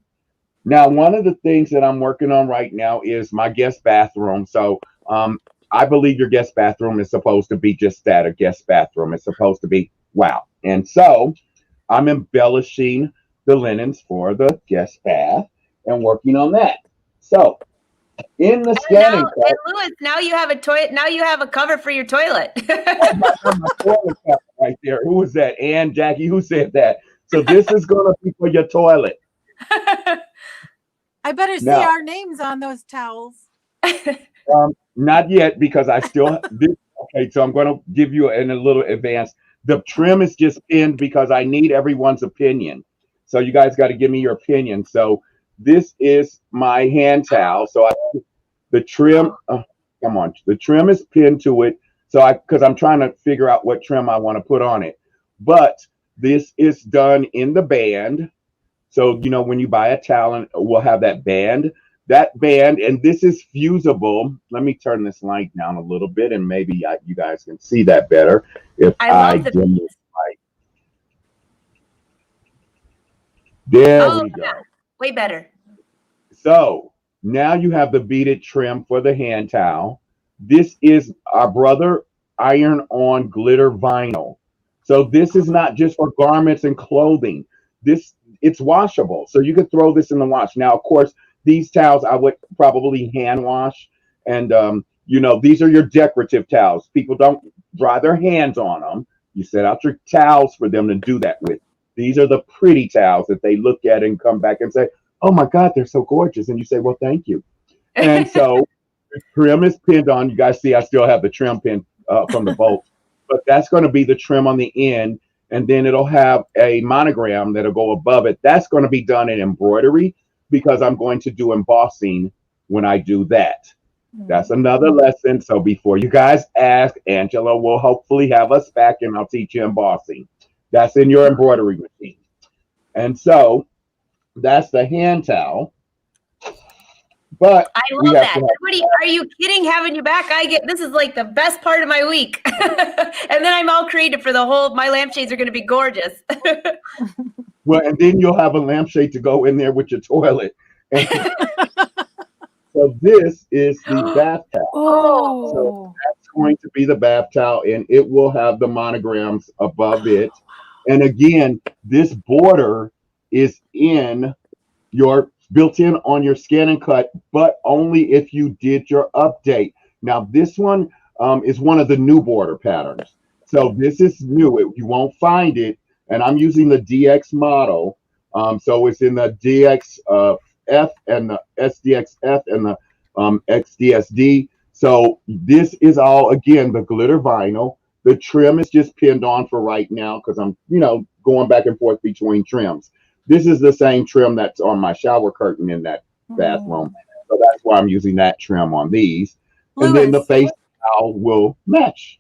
S3: Now, one of the things that I'm working on right now is my guest bathroom. So I believe your guest bathroom is supposed to be just that, a guest bathroom. It's supposed to be wow. And so I'm embellishing the linens for the guest bath and working on that. So in the
S1: And
S3: scanning
S1: now,
S3: cut.
S1: and Louis, now you have a toilet. Now you have a cover for your toilet.
S3: My toilet cover right there. Who was that? Ann, Jackie, who said that? So this is going to be for your toilet.
S2: I better see
S3: Now,
S2: our names on those towels.
S3: Not yet, because I still okay, so I'm going to give you in a little advance. The trim is just pinned because I need everyone's opinion. So you guys got to give me your opinion. So this is my hand towel. So the trim, come on, the trim is pinned to it. So because I'm trying to figure out what trim I want to put on it. But this is done in the band. So, you know, when you buy a towel, and we'll have that band, and this is fusible. Let me turn this light down a little bit, and maybe you guys can see that better if I
S1: love the
S3: dim
S1: beads.
S3: this light. There we go.
S1: Yeah, way better.
S3: So now you have the beaded trim for the hand towel. This is our Brother iron-on glitter vinyl. So this is not just for garments and clothing. It's washable, so you could throw this in the wash. Now, of course, these towels I would probably hand wash, and you know, these are your decorative towels. People don't dry their hands on them. You set out your towels for them to do that with. These are the pretty towels that they look at and come back and say, "Oh my God, they're so gorgeous," and you say, "Well, thank you." And so the trim is pinned on. You guys see, I still have the trim pin from the bolt, but that's going to be the trim on the end. And then it'll have a monogram that'll go above it. That's going to be done in embroidery because I'm going to do embossing when I do that. That's another lesson. So before you guys ask, Angela will hopefully have us back and I'll teach you embossing. That's in your embroidery machine. And so that's the hand towel. But
S1: I love that. Everybody, are you kidding? Having you back, this is like the best part of my week. And then I'm all creative for the whole. My lampshades are going to be gorgeous.
S3: Well, and then you'll have a lampshade to go in there with your toilet. So this is the bath towel.
S2: Oh,
S3: so that's going to be the bath towel, and it will have the monograms above it. And again, this border is built in on your ScanNCut, but only if you did your update. Now, this one is one of the new border patterns. So this is new. You won't find it. And I'm using the DX model. So it's in the DX F and the SDXF and the XDSD. So this is all, again, the glitter vinyl. The trim is just pinned on for right now because I'm, going back and forth between trims. This is the same trim that's on my shower curtain in that bathroom. So that's why I'm using that trim on these. And then the face towel will match.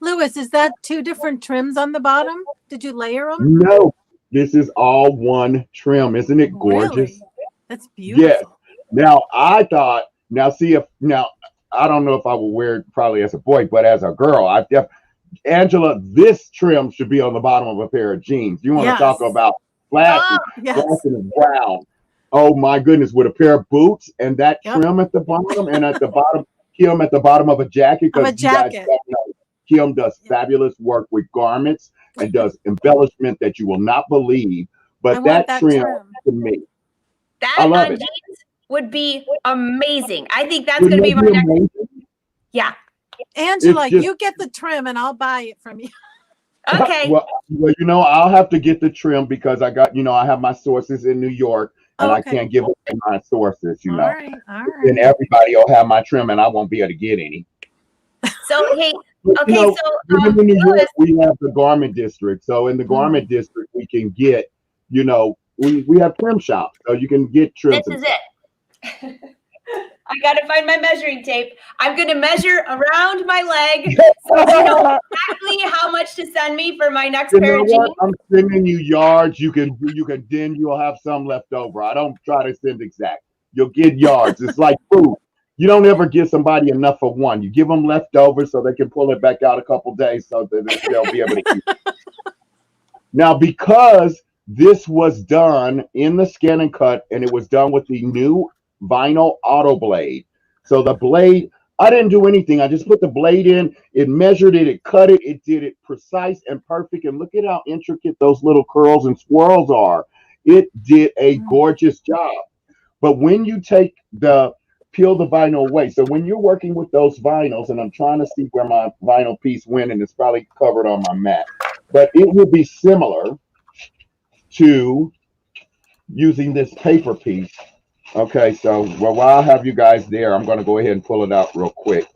S2: Louis, is that two different trims on the bottom? Did you layer them?
S3: No, this is all one trim. Isn't it gorgeous?
S2: Really? That's beautiful.
S3: Yes. Now, I thought, I don't know if I will wear it probably as a boy, but as a girl, Angela, this trim should be on the bottom of a pair of jeans. You want to talk about flashy, and brown. Oh my goodness, with a pair of boots and that trim at the bottom, and at the bottom, Kim at the bottom of a jacket. Because you guys don't know, Kim does fabulous work with garments and does embellishment that you will not believe. But that trim to me, I love it.
S1: Jeans would be amazing. I think that's going to be my next. Yeah.
S2: Angela, you get the trim and I'll buy it from you.
S1: Okay.
S3: Well, I'll have to get the trim because I got, I have my sources in New York and I can't give away my sources,
S2: All right.
S3: And everybody will have my trim and I won't be able to get any.
S1: So, hey,
S3: but, in New York, we have the garment district. So in the garment district, we can get, we have trim shops. So you can get trims.
S1: This is it. I got to find my measuring tape. I'm going to measure around my leg so you know exactly how much to send me for my next pair of jeans.
S3: I'm sending you yards. Then you'll have some left over. I don't try to send exact. You'll get yards. It's like food. You don't ever give somebody enough for one. You give them leftovers so they can pull it back out a couple days so that they'll be able to keep it. Now, because this was done in the ScanNCut and it was done with the new vinyl auto blade. So the blade, I didn't do anything. I just put the blade in, it measured it, it cut it, it did it precise and perfect. And look at how intricate those little curls and swirls are. It did a gorgeous job. But when you take the peel the vinyl away. So when you're working with those vinyls, and I'm trying to see where my vinyl piece went, and it's probably covered on my mat, but it will be similar to using this paper piece. Okay, so while I have you guys there, I'm going to go ahead and pull it out real quick.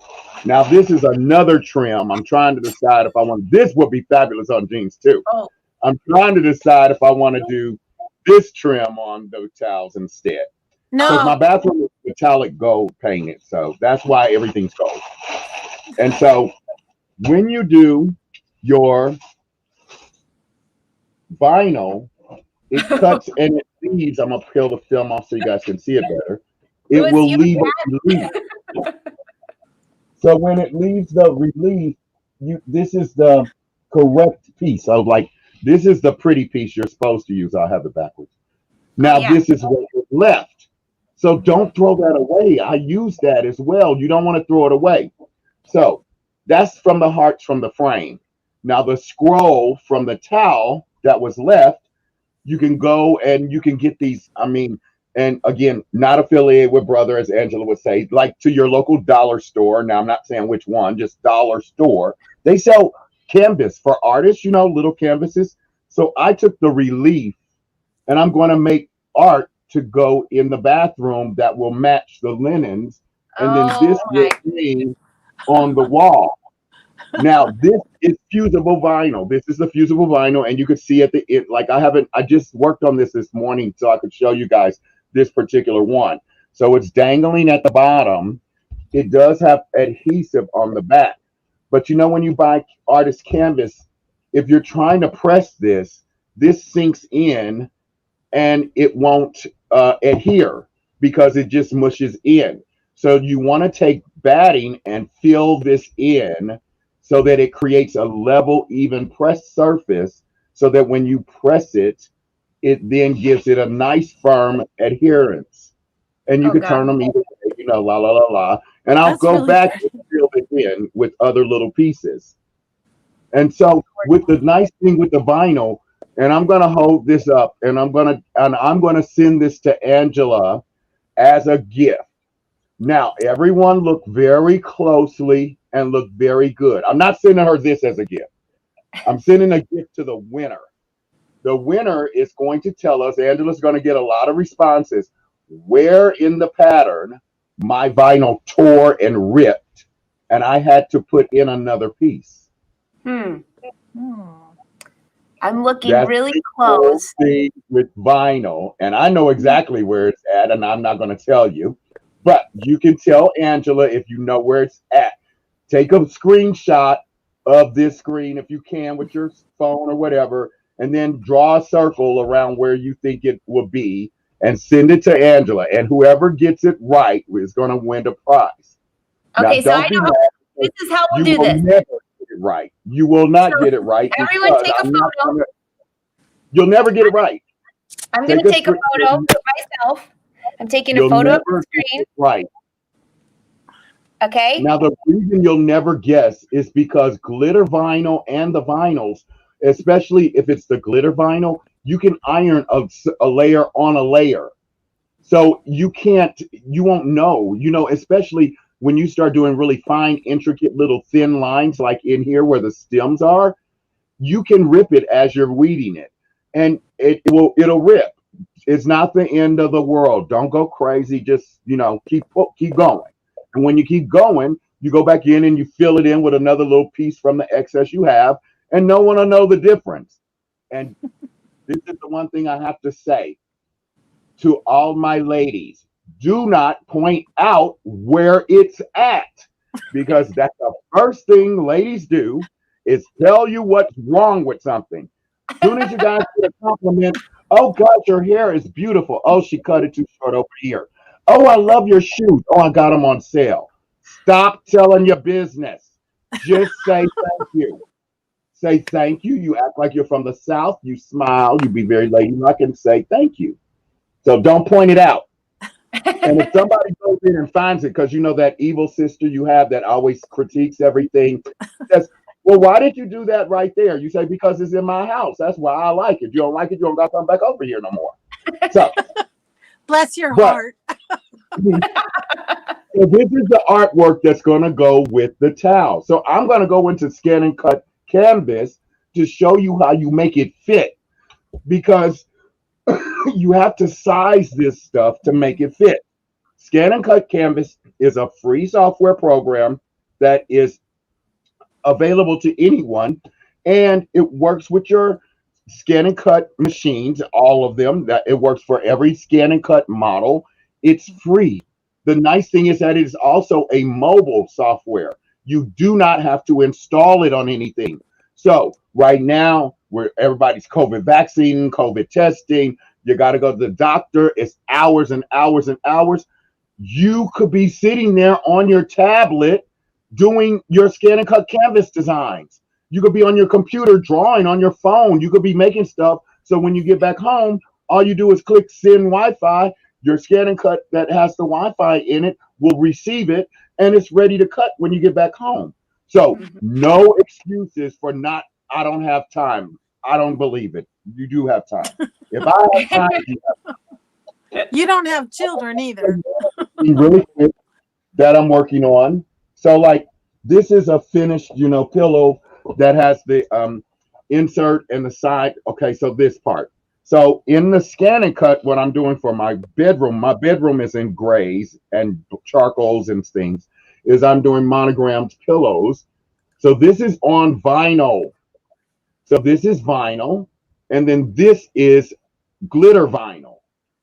S3: Now, this is another trim. I'm trying to decide if I want, this would be fabulous on jeans too.
S1: Oh.
S3: I'm trying to decide if I want to do this trim on those towels instead. Because my
S2: No,
S3: bathroom is metallic gold painted, so that's why everything's gold. And so when you do your vinyl, it cuts and it leaves. I'm gonna peel the film off so you guys can see it better. It
S1: was
S3: will
S1: you,
S3: leave a relief. So when it leaves the relief, this is the correct piece. So like this is the pretty piece you're supposed to use. I'll have it backwards. Now
S1: yeah.
S3: this is what is left. So don't throw that away. I use that as well. You don't want to throw it away. So that's from the hearts from the frame. Now the scroll from the towel that was left, you can go and you can get these. I mean, and again, not affiliated with Brother, as Angela would say, like to your local dollar store. Now, I'm not saying which one, just dollar store. They sell canvas for artists, you know, little canvases. So I took the relief and I'm going to make art to go in the bathroom that will match the linens. And then this will hang on the wall. Now, this is fusible vinyl. This is the fusible vinyl, and you could see at the end, like I just worked on this morning so I could show you guys this particular one. So it's dangling at the bottom. It does have adhesive on the back. But you know, when you buy artist canvas, if you're trying to press this sinks in and it won't adhere because it just mushes in. So you want to take batting and fill this in so that it creates a level, even pressed surface, so that when you press it, it then gives it a nice, firm adherence. And you can turn them either way, you know, la, la, la, la. And I'll go back and fill it in with other little pieces. And so with the nice thing with the vinyl, and I'm going to hold this up, and I'm going to send this to Angela as a gift. Now, everyone look very closely and look very good. I'm not sending her this as a gift. I'm sending a gift to the winner. The winner is going to tell us, Angela's going to get a lot of responses, where in the pattern my vinyl tore and ripped, and I had to put in another piece.
S1: I'm looking really close.
S3: With vinyl, and I know exactly where it's at, and I'm not going to tell you, but you can tell Angela if you know where it's at. Take a screenshot of this screen if you can with your phone or whatever, and then draw a circle around where you think it will be and send it to Angela. And whoever gets it right is going to win the prize.
S1: Okay,
S3: now,
S1: so I know this is how we'll do this.
S3: Never get it right. You will not get it right.
S1: Everyone take a photo.
S3: You'll never get it right.
S1: I'm going to take a photo of myself. I'm taking a photo of the screen.
S3: Right.
S1: Okay.
S3: Now, the reason you'll never guess is because glitter vinyl and the vinyls, especially if it's the glitter vinyl, you can iron a layer on a layer. So you won't know, you know, especially when you start doing really fine, intricate little thin lines like in here where the stems are, you can rip it as you're weeding it. And it'll rip. It's not the end of the world. Don't go crazy. Just, you know, keep going. And when you keep going, you go back in and you fill it in with another little piece from the excess you have, and no one will know the difference. And this is the one thing I have to say to all my ladies. Do not point out where it's at, because that's the first thing ladies do is tell you what's wrong with something. As soon as you guys get a compliment, oh God, your hair is beautiful. Oh, she cut it too short over here. Oh, I love your shoes. Oh, I got them on sale. Stop telling your business. Just say thank you. Say thank you. You act like you're from the South. You smile. You be very ladylike and say thank you. So don't point it out. And if somebody goes in and finds it, because you know that evil sister you have that always critiques everything, says, well, why did you do that right there? You say, because it's in my house. That's why I like it. You don't like it, you don't got to come back over here no more. So
S2: bless your heart.
S3: So this is the artwork that's going to go with the towel. So I'm going to go into ScanNCut Canvas to show you how you make it fit, because you have to size this stuff to make it fit. ScanNCut Canvas is a free software program that is available to anyone, and it works with your ScanNCut machines, all of them. That it works for every ScanNCut model. It's free. The nice thing is that it is also a mobile software. You do not have to install it on anything. So right now, where everybody's COVID vaccine, COVID testing, you got to go to the doctor. It's hours and hours and hours. You could be sitting there on your tablet doing your ScanNCut Canvas designs. You could be on your computer drawing on your phone. You could be making stuff. So when you get back home, all you do is click send Wi-Fi. Your ScanNCut that has the Wi-Fi in it will receive it, and it's ready to cut when you get back home. So no excuses for not, I don't have time. I don't believe it. You do have time. If I have time, you have time.
S2: You don't have children either.
S3: Really quick that I'm working on. So like this is a finished, pillow that has the insert and the side. Okay, so this part. So in the ScanNCut, what I'm doing for my bedroom is in grays and charcoals and things, is I'm doing monogrammed pillows. So this is on vinyl. So this is vinyl, and then this is glitter vinyl.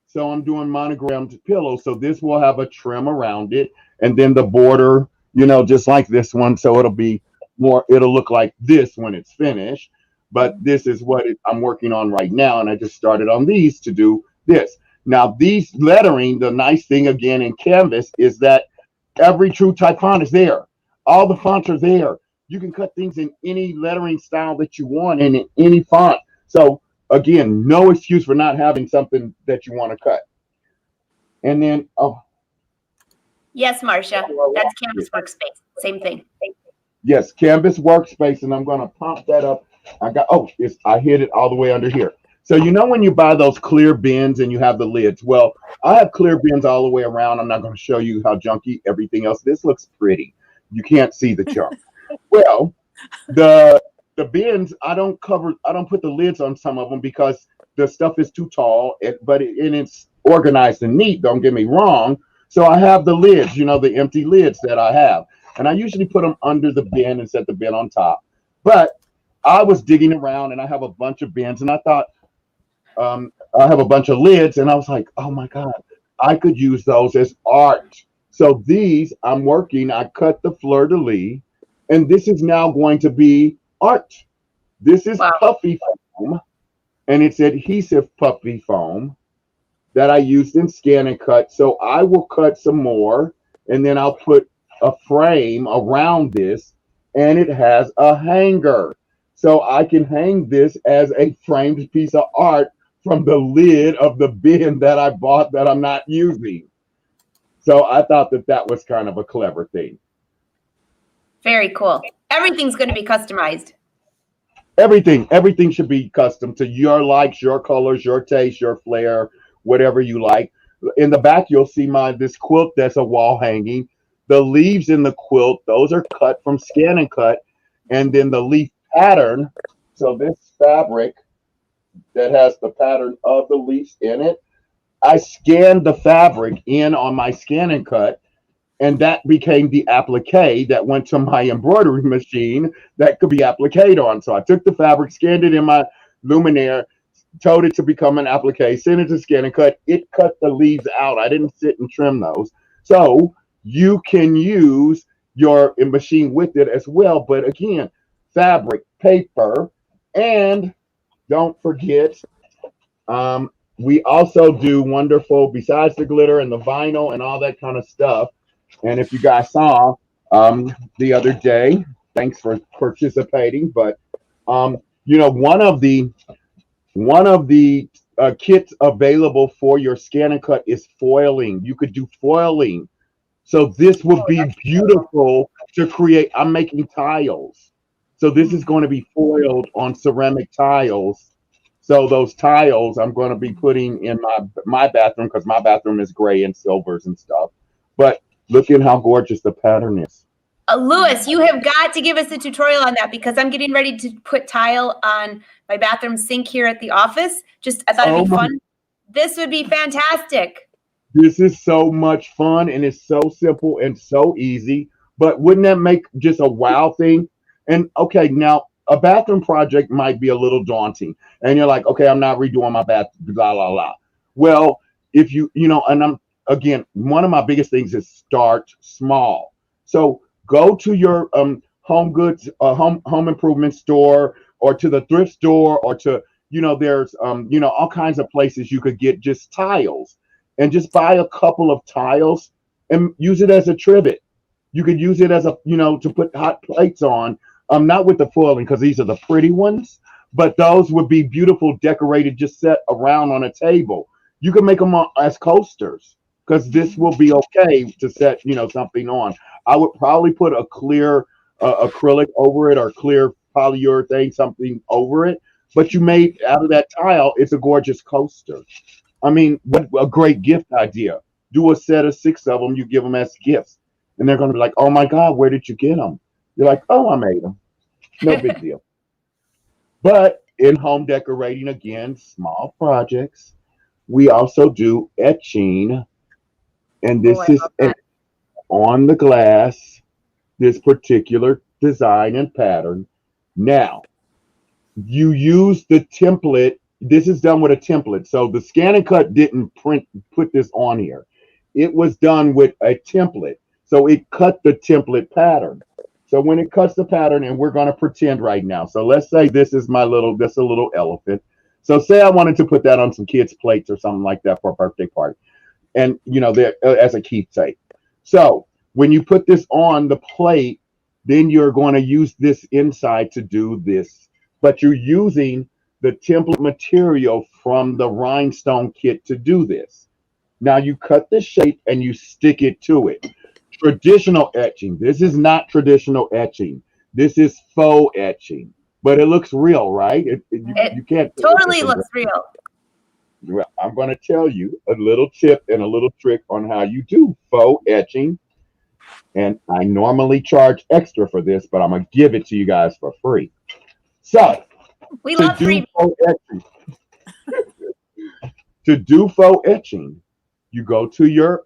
S3: So I'm doing monogrammed pillows. So this will have a trim around it, and then the border, just like this one. So it'll look like this when it's finished. But this is what I'm working on right now, and I just started on these to do this. Now, these lettering, the nice thing again in Canvas is that every true type font is there. All the fonts are there. You can cut things in any lettering style that you want and in any font. So again, no excuse for not having something that you want to cut. And then,
S1: Yes, Marcia, that's Canvas Workspace. Same thing.
S3: yes, Canvas Workspace, and I'm going to pop that up. I hid it all the way under here. So when you buy those clear bins and you have the lids, well, I have clear bins all the way around. I'm not going to show you how junky everything else. This looks pretty. You can't see the junk. Well, the bins, I don't put the lids on some of them because the stuff is too tall, but it's organized and neat, don't get me wrong. So I have the lids, the empty lids that I have. And I usually put them under the bin and set the bin on top. But I was digging around and I have a bunch of bins, and I thought I have a bunch of lids, and I was like, oh my God, I could use those as art. So these I'm working, I cut the fleur-de-lis, and this is now going to be art. This is puffy foam, and it's adhesive puffy foam that I used in ScanNCut. So I will cut some more, and then I'll put a frame around this, and it has a hanger. So I can hang this as a framed piece of art from the lid of the bin that I bought that I'm not using. So I thought that was kind of a clever thing.
S1: Very cool. Everything's going to be customized.
S3: Everything should be custom to your likes, your colors, your taste, your flair, whatever you like. In the back, you'll see this quilt that's a wall hanging. The leaves in the quilt, those are cut from ScanNCut, and then the leaf pattern. So this fabric that has the pattern of the leaves in it, I scanned the fabric in on my ScanNCut, and that became the applique that went to my embroidery machine that could be appliqued on. So I took the fabric, scanned it in my Luminaire, told it to become an applique, sent it to ScanNCut. It cut the leaves out. I didn't sit and trim those. So you can use your machine with it as well. But again, fabric, paper, and don't forget, we also do wonderful, besides the glitter and the vinyl and all that kind of stuff. And if you guys saw the other day, thanks for participating. But one of the kits available for your ScanNCut is foiling. You could do foiling. So this would be beautiful to create. I'm making tiles. So this is going to be foiled on ceramic tiles. So those tiles I'm going to be putting in my bathroom, because my bathroom is gray and silvers and stuff. But Look at how gorgeous the pattern is.
S1: Lewis, you have got to give us a tutorial on that because I'm getting ready to put tile on my bathroom sink here at the office. Just, I thought it'd be fun. This would be fantastic.
S3: This is so much fun, and it's so simple and so easy. But wouldn't that make just a wow thing? And okay, now a bathroom project might be a little daunting, and you're like, okay, I'm not redoing my bath, blah, blah, blah. Well, if you know, and again, one of my biggest things is start small. So go to your home goods, home improvement store, or to the thrift store, or to, there's all kinds of places you could get just tiles, and just buy a couple of tiles and use it as a trivet. You could use it as a, to put hot plates on, not with the foiling because these are the pretty ones, but those would be beautiful decorated, just set around on a table. You can make them as coasters because this will be okay to set, something on. I would probably put a clear acrylic over it or clear polyurethane, something over it. But you made out of that tile, it's a gorgeous coaster. I mean, what a great gift idea. Do a set of 6 of them, you give them as gifts. And they're going to be like, oh my God, where did you get them? You're like, oh, I made them. No big deal. But in home decorating, again, small projects, we also do etching. And this is on the glass, this particular design and pattern. Now, you use the template. This is done with a template. So the ScanNCut didn't put this on here. It was done with a template. So it cut the template pattern. So when it cuts the pattern, and we're going to pretend right now. So let's say this is a little elephant. So say I wanted to put that on some kids' plates or something like that for a birthday party. And, as a keepsake. So when you put this on the plate, then you're going to use this inside to do this. But you're using the template material from the rhinestone kit to do this. Now you cut the shape and you stick it to it. Traditional etching. This is not traditional etching. This is faux etching. But it looks real, right? You can't
S1: totally looks real.
S3: Well, I'm going to tell you a little tip and a little trick on how you do faux etching. And I normally charge extra for this, but I'm going to give it to you guys for free. So,
S1: we love free.
S3: To do faux etching, you go to your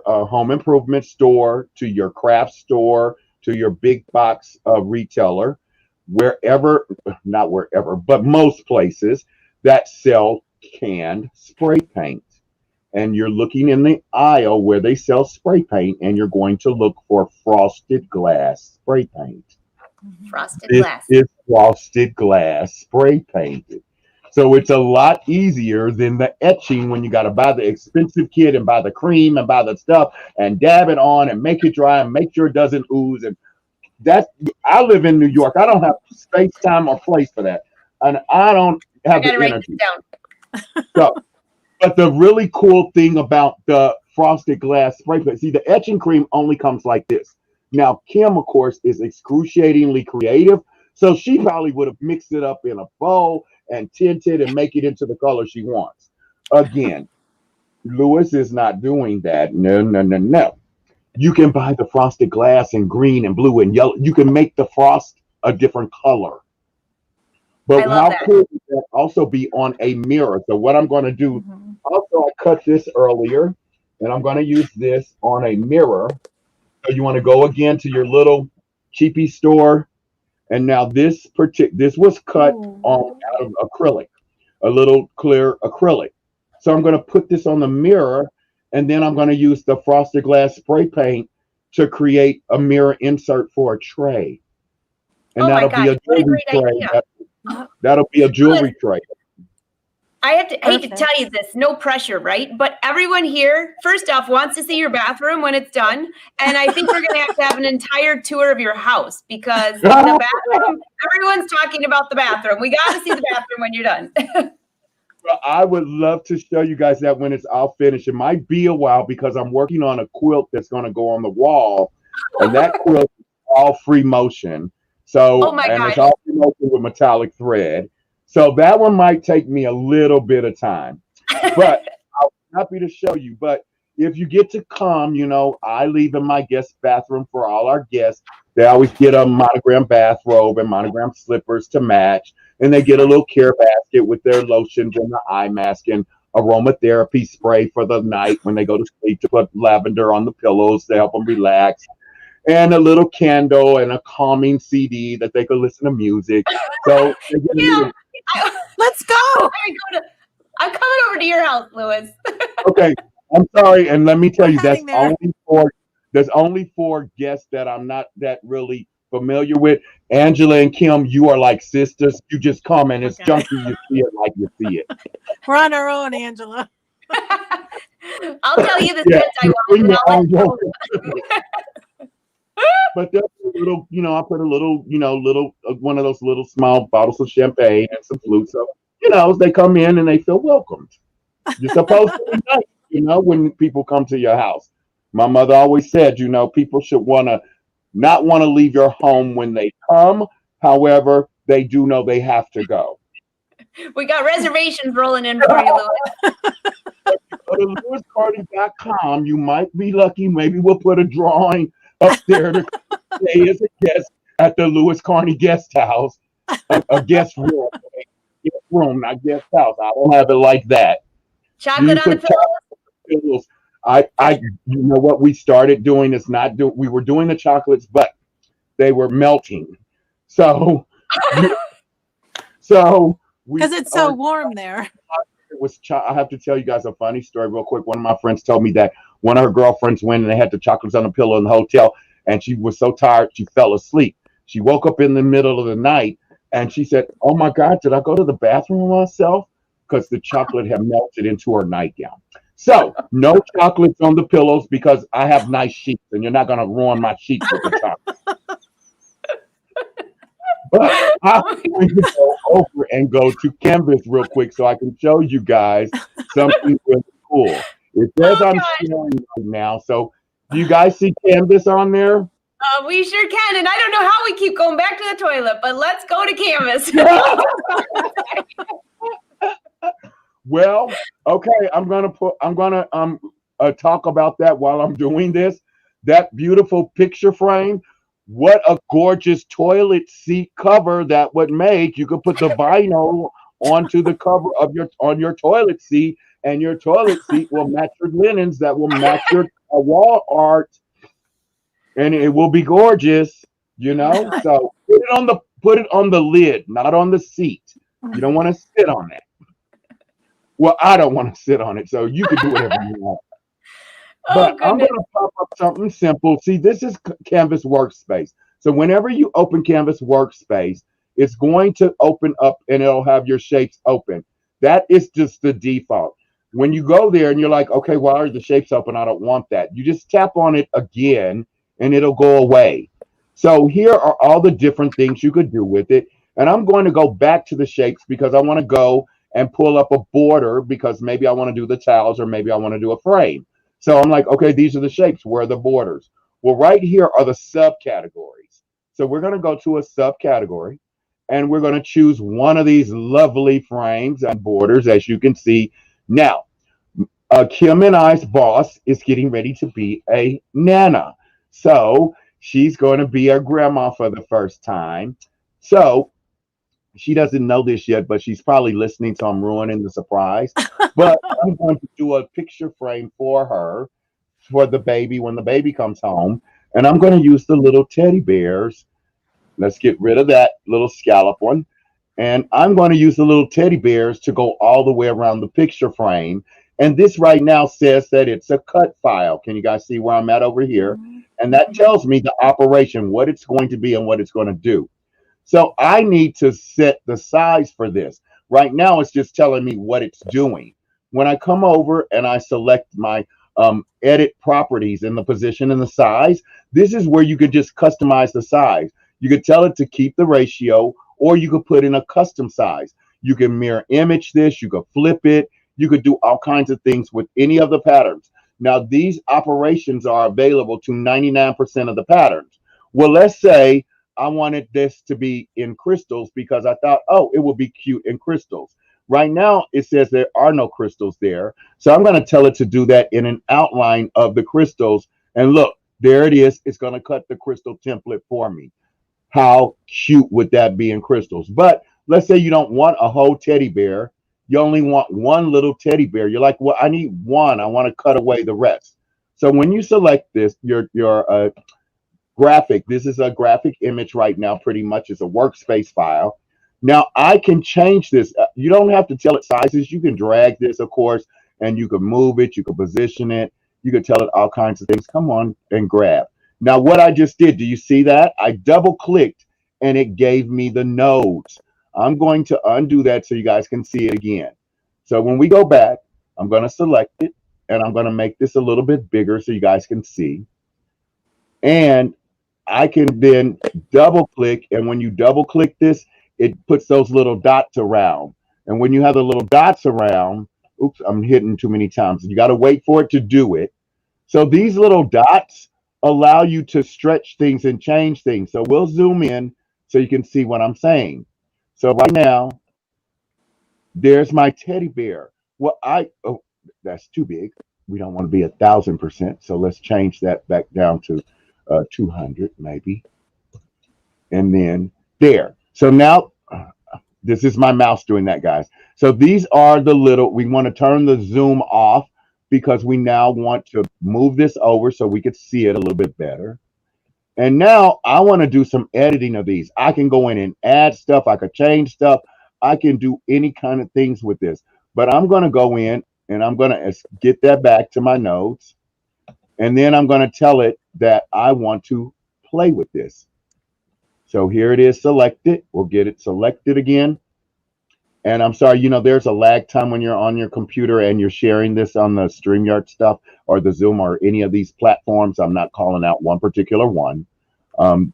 S3: home improvement store, to your craft store, to your big box retailer, not wherever, but most places that sell canned spray paint. And you're looking in the aisle where they sell spray paint, and you're going to look for frosted glass spray paint.
S1: Frosted glass.
S3: This is frosted glass spray paint. So it's a lot easier than the etching when you got to buy the expensive kit and buy the cream and buy the stuff and dab it on and make it dry and make sure it doesn't ooze. And I live in New York. I don't have space, time, or place for that. And I don't have the energy. So, but the really cool thing about the frosted glass spray paint, see, the etching cream only comes like this. Now, Kim, of course, is excruciatingly creative. So she probably would have mixed it up in a bowl and tinted and make it into the color she wants. Again, Lewis is not doing that. No. You can buy the frosted glass in green and blue and yellow. You can make the frost a different color. But how cool would that also be on a mirror? So what I'm going to do, also I cut this earlier, and I'm going to use this on a mirror. So you want to go again to your little cheapy store. And now this was cut out of acrylic, a little clear acrylic. So I'm going to put this on the mirror, and then I'm going to use the frosted glass spray paint to create a mirror insert for a tray. And that'll be a jewelry tray. That'll be a jewelry tray.
S1: I hate to tell you this, no pressure, right? But everyone here, first off, wants to see your bathroom when it's done. And I think we're going to have an entire tour of your house because the bathroom, everyone's talking about the bathroom. We got to see the bathroom when you're done.
S3: Well, I would love to show you guys that when it's all finished. It might be a while because I'm working on a quilt that's going to go on the wall. And that quilt is all free motion. So, it's all free motion with metallic thread. So that one might take me a little bit of time, but I'm happy to show you. But if you get to come, I leave in my guest bathroom for all our guests. They always get a monogram bathrobe and monogram slippers to match. And they get a little care basket with their lotions and the eye mask and aromatherapy spray for the night when they go to sleep to put lavender on the pillows to help them relax. And a little candle and a calming CD that they could listen to music. So they get a
S1: Kim,
S3: little-
S2: Let's go.
S1: I'm coming over to your house, Louis.
S3: okay, I'm sorry, and let me tell you,
S2: We're heading there.
S3: there's only four guests that I'm not that really familiar with. Angela and Kim, you are like sisters. You just come and it's
S2: Okay.
S3: junky. You see it like you see it.
S2: We're on our own, Angela.
S1: I'll tell you the
S3: Yeah,
S1: scent I
S3: you
S1: want,
S3: bring
S1: and
S3: your
S1: I'll let
S3: own
S1: you know.
S3: yoga. But there's a little, I put a little, one of those little small bottles of champagne and some flutes. So, they come in and they feel welcomed. You're supposed to be nice, when people come to your house. My mother always said, people should not want to leave your home when they come. However, they do know they have to go.
S1: We got reservations rolling in for you, Louis.
S3: Go to lewiscarney.com. You might be lucky. Maybe we'll put a drawing up there to stay as a guest at the Lewis Carney guest house. A guest room. Guest room, not guest house. I don't have it like that.
S1: Chocolate on the pillow.
S3: Pillows. You know what we started doing is we were doing the chocolates, but they were melting. So
S2: Because it's so warm there.
S3: I have to tell you guys a funny story real quick. One of my friends told me that one of her girlfriends went and they had the chocolates on the pillow in the hotel, and she was so tired she fell asleep. She woke up in the middle of the night and she said, "Oh my God, did I go to the bathroom myself?" Because the chocolate had melted into her nightgown. So no chocolates on the pillows because I have nice sheets and you're not going to ruin my sheets with the chocolate. But I'm going to go over and go to Canvas real quick so I can show you guys something really cool. It says I'm sharing right now. So do you guys see Canvas on there?
S1: We sure can, and I don't know how we keep going back to the toilet, but let's go to Canvas.
S3: Well, okay, I'm gonna talk about that while I'm doing this. That beautiful picture frame. What a gorgeous toilet seat cover that would make. You could put the vinyl onto the cover of your toilet seat, and your toilet seat will match your linens that will match your wall art, and it will be gorgeous. So put it on the lid, not on the seat. You don't want to sit on that. Well, I don't want to sit on it, so you can do whatever you want. But I'm going to pop up something simple. See, this is Canvas Workspace. So whenever you open Canvas Workspace, it's going to open up and it'll have your shapes open. That is just the default. When you go there and you're like, okay, why are the shapes open? I don't want that. You just tap on it again and it'll go away. So here are all the different things you could do with it. And I'm going to go back to the shapes because I want to go and pull up a border because maybe I want to do the towels or maybe I want to do a frame. So I'm like, okay, these are the shapes. Where are the borders? Well, right here are the subcategories. So we're going to go to a subcategory and we're going to choose one of these lovely frames and borders, as you can see. Now, Kim and I's boss is getting ready to be a Nana. So she's going to be a grandma for the first time. So she doesn't know this yet, but she's probably listening, so I'm ruining the surprise. But I'm going to do a picture frame for her, for the baby, when the baby comes home. And I'm going to use the little teddy bears. Let's get rid of that little scallop one. And I'm going to use the little teddy bears to go all the way around the picture frame. And this right now says that it's a cut file. Can you guys see where I'm at over here? And that tells me the operation, what it's going to be and what it's going to do. So I need to set the size for this. Right now, it's just telling me what it's doing. When I come over and I select my edit properties in the position and the size, this is where you could just customize the size. You could tell it to keep the ratio, or you could put in a custom size. You can mirror image this, you could flip it, you could do all kinds of things with any of the patterns. Now, these operations are available to 99% of the patterns. Well, let's say I wanted this to be in crystals because I thought, oh, it would be cute in crystals. Right now, it says there are no crystals there. So I'm going to tell it to do that in an outline of the crystals. And look, there it is. It's going to cut the crystal template for me. How cute would that be in crystals? But let's say you don't want a whole teddy bear. You only want one little teddy bear. You're like, well, I need one. I want to cut away the rest. So when you select this, your graphic, this is a graphic image right now, pretty much. It's a workspace file. Now I can change this. You don't have to tell it sizes. You can drag this, of course, and you can move it. You can position it. You can tell it all kinds of things. Come on and grab. Now, what I just did, do you see that? I double clicked and it gave me the nodes. I'm going to undo that so you guys can see it again. So when we go back, I'm going to select it and I'm going to make this a little bit bigger so you guys can see. And I can then double click. And when you double click this, it puts those little dots around. And when you have the little dots around, oops, I'm hitting too many times. You got to wait for it to do it. So these little dots allow you to stretch things and change things. So we'll zoom in so you can see what I'm saying. So right now, there's my teddy bear. Well, oh, that's too big. We don't want to be 1,000%. So let's change that back down to 200 maybe. And then there. So now, this is my mouse doing that, guys. So these are the little, we want to turn the zoom off because we now want to move this over so we could see it a little bit better. And now I want to do some editing of these. I can go in and add stuff. I could change stuff. I can do any kind of things with this. But I'm going to go in and I'm going to get that back to my notes. And then I'm going to tell it that I want to play with this. So here it is selected. We'll get it selected again. And I'm sorry, you know, there's a lag time when you're on your computer and you're sharing this on the StreamYard stuff or the Zoom or any of these platforms. I'm not calling out one particular one,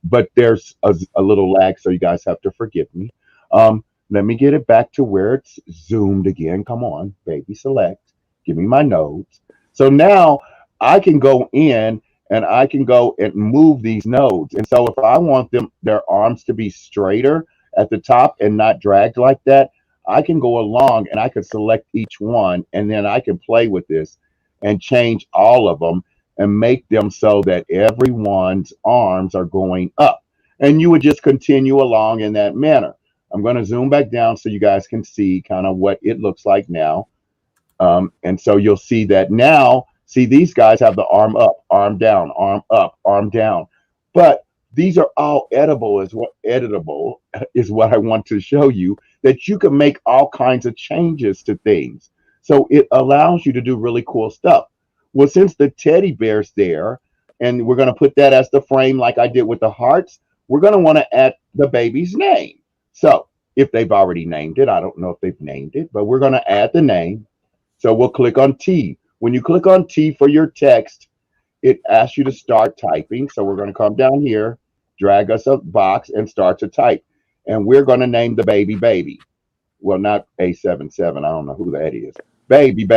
S3: but there's a little lag, so you guys have to forgive me. Let me get it back to where it's zoomed again. Come on, baby, select. Give me my nodes. So now I can go in and I can go and move these nodes. And so if I want their arms to be straighter at the top and not dragged like that, I can go along and I can select each one, and then I can play with this and change all of them and make them so that everyone's arms are going up. And you would just continue along in that manner. I'm going to zoom back down so you guys can see kind of what it looks like now. And so you'll see that now, see, these guys have the arm up, arm down, arm up, arm down. But these are all editable is what I want to show you, that you can make all kinds of changes to things. So it allows you to do really cool stuff. Well, since the teddy bear's there, and we're going to put that as the frame like I did with the hearts, we're going to want to add the baby's name. So if they've already named it, I don't know if they've named it, but we're going to add the name. So we'll click on T. When you click on T for your text, it asks you to start typing. So we're going to come down here, drag us a box, and start to type. And we're going to name the baby. Well, not A77. I don't know who that is. Baby.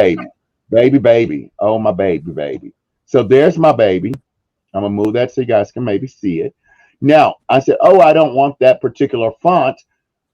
S3: Oh, my baby. So there's my baby. I'm going to move that so you guys can maybe see it. Now, I said, oh, I don't want that particular font.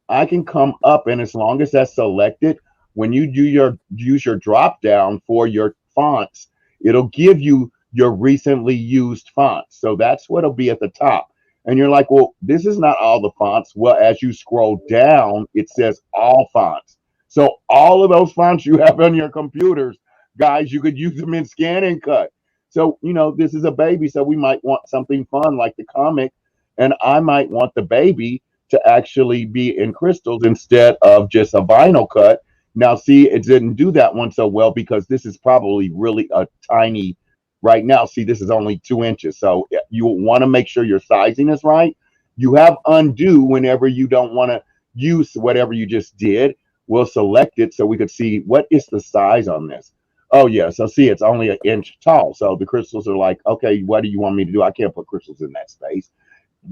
S3: I can come up, and as long as that's selected, when you do use your drop down for your fonts, it'll give you your recently used fonts. So that's what'll be at the top. And you're like, well, this is not all the fonts. Well, as you scroll down, it says all fonts. So all of those fonts you have on your computers, guys, you could use them in ScanNCut. So, you know, this is a baby, so we might want something fun like the comic, and I might want the baby to actually be in crystals instead of just a vinyl cut. Now, see, it didn't do that one so well because this is probably really a tiny. Right now, see, this is only 2 inches. So you want to make sure your sizing is right. You have undo whenever you don't want to use whatever you just did. We'll select it so we could see what is the size on this. Oh, yeah. So see, it's only 1 inch tall. So the crystals are like, okay, what do you want me to do? I can't put crystals in that space.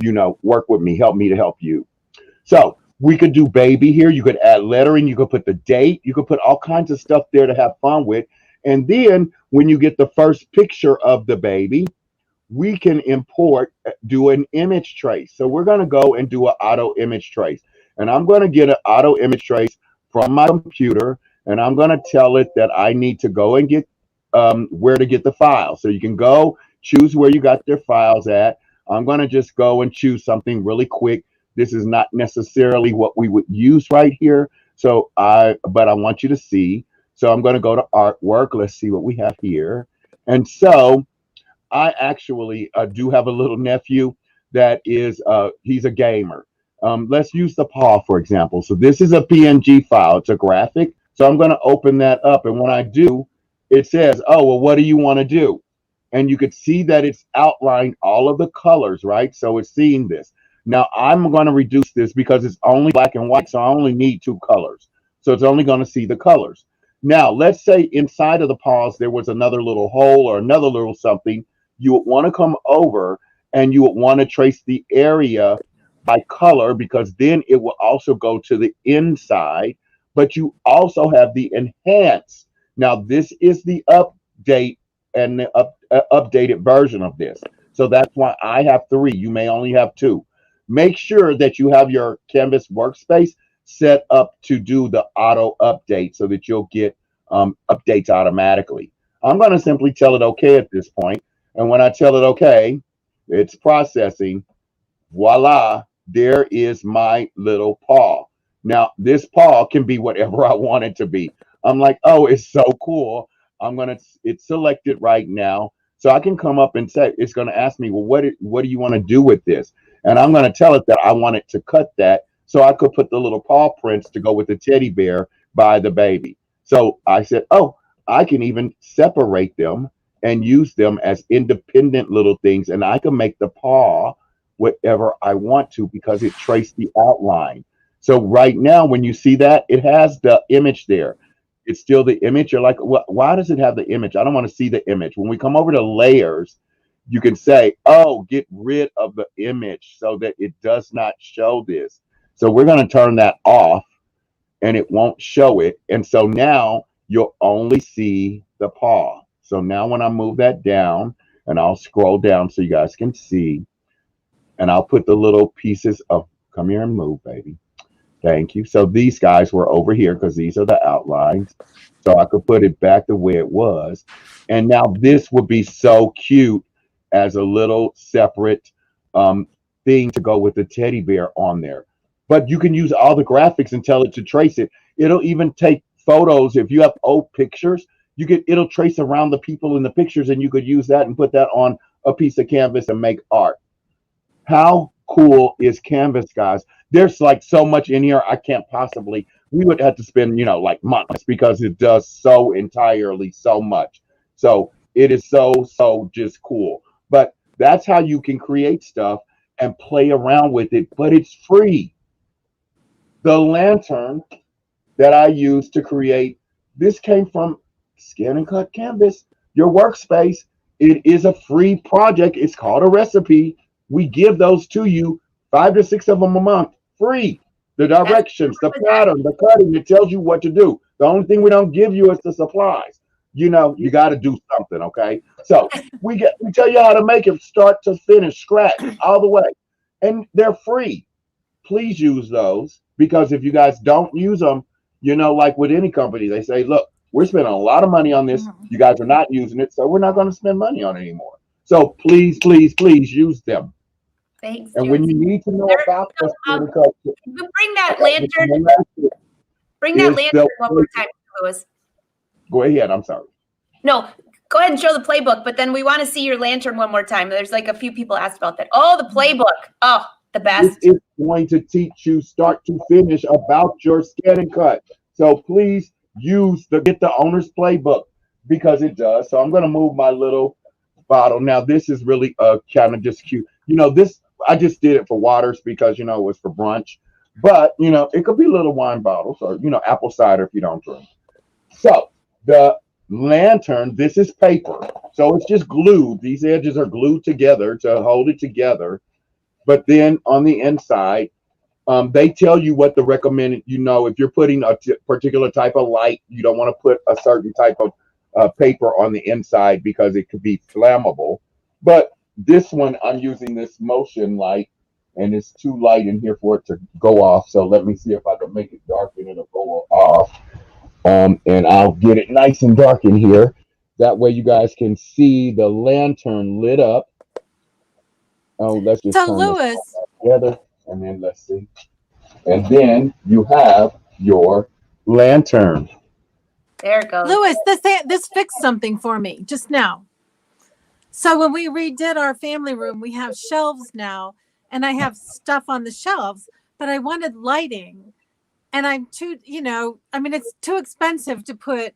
S3: You know, work with me. Help me to help you. So we could do baby here. You could add lettering. You could put the date. You could put all kinds of stuff there to have fun with. And then when you get the first picture of the baby, we can do an image trace. So we're going to go and do an auto image trace. And I'm going to get an auto image trace from my computer, and I'm going to tell it that I need to go and get where to get the file. So you can go choose where you got their files at. I'm going to just go and choose something really quick. This is not necessarily what we would use right here. So but I want you to see. So I'm going to go to artwork. Let's see what we have here. And so I actually do have a little nephew that is, he's a gamer. Let's use the paw, for example. So this is a PNG file. It's a graphic. So I'm going to open that up. And when I do, it says, oh, well, what do you want to do? And you could see that it's outlined all of the colors, right? So it's seeing this. Now I'm going to reduce this because it's only black and white. So I only need 2 colors. So it's only going to see the colors. Now, let's say inside of the paws, there was another little hole or another little something. You would want to come over and you would want to trace the area by color, because then it will also go to the inside. But you also have the enhance. Now, this is the update and the updated version of this. So that's why I have 3. You may only have 2. Make sure that you have your Canvas workspace set up to do the auto update so that you'll get updates automatically. I'm going to simply tell it okay at this point. And when I tell it okay, it's processing. Voila, there is my little paw. Now, this paw can be whatever I want it to be. I'm like, oh, it's so cool. It's selected right now. So I can come up and say, it's going to ask me, well, what do you want to do with this? And I'm going to tell it that I want it to cut that so I could put the little paw prints to go with the teddy bear by the baby. So I said, oh, I can even separate them and use them as independent little things. And I can make the paw whatever I want to because it traced the outline. So right now, when you see that, it has the image there. It's still the image. You're like, well, why does it have the image? I don't want to see the image. When we come over to layers, you can say, oh, get rid of the image so that it does not show this. So we're going to turn that off and it won't show it. And so now you'll only see the paw. So now when I move that down, and I'll scroll down so you guys can see, and I'll put the little pieces of, come here and move, baby. Thank you. So these guys were over here because these are the outlines. So I could put it back the way it was. And now this would be so cute as a little separate thing to go with the teddy bear on there. But you can use all the graphics and tell it to trace it. It'll even take photos. If you have old pictures, it'll trace around the people in the pictures, and you could use that and put that on a piece of canvas and make art. How cool is Canvas, guys? There's like so much in here. I can't possibly, we would have to spend, like months because it does so entirely so much. So it is so just cool. But that's how you can create stuff and play around with it, but it's free. The lantern that I used to create, this came from ScanNCut Canvas, your workspace. It is a free project. It's called a recipe. We give those to you, 5 to 6 of them a month, free. The directions, the pattern, the cutting, it tells you what to do. The only thing we don't give you is the supplies. You got to do something, okay? So we tell you how to make it start to finish, scratch, all the way. And they're free. Please use those, because if you guys don't use them, like with any company, they say, look, we're spending a lot of money on this. You guys are not using it, so we're not going to spend money on it anymore. So please, please, please use them.
S1: Thanks.
S3: And when you need to know about this,
S1: bring that lantern. Bring that lantern one more time, Louis.
S3: Go ahead. I'm sorry.
S1: No, go ahead and show the playbook, but then we want to see your lantern one more time. There's like a few people asked about that. Oh, the playbook. Oh, the best.
S3: This is going to teach you start to finish about your ScanNCut. So please get the owner's playbook, because it does. So I'm going to move my little bottle. Now this is really kind of just cute. This, I just did it for waters because, it was for brunch. But, it could be little wine bottles or, apple cider if you don't drink. So the lantern, this is paper. So it's just glued. These edges are glued together to hold it together. But then on the inside, they tell you what the recommended, if you're putting a particular type of light, you don't want to put a certain type of paper on the inside because it could be flammable. But this one, I'm using this motion light, and it's too light in here for it to go off. So let me see if I can make it dark and it'll go off. And I'll get it nice and dark in here. That way you guys can see the lantern lit up. Oh, let's just
S2: So
S3: turn
S2: Louis,
S3: this together, and then let's see. And then you have your lantern.
S1: There it goes.
S2: Louis, this fixed something for me just now. So when we redid our family room, we have shelves now, and I have stuff on the shelves, but I wanted lighting, and I'm too, it's too expensive to put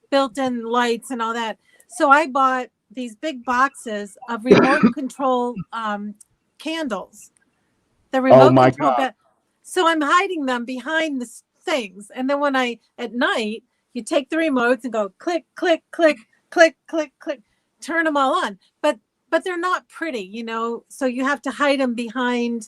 S2: built-in lights and all that. So I bought these big boxes of remote control candles. The remote control. So I'm hiding them behind the things, and then when at night, you take the remotes and go click, click, click, click, click, click, turn them all on. But they're not pretty, so you have to hide them behind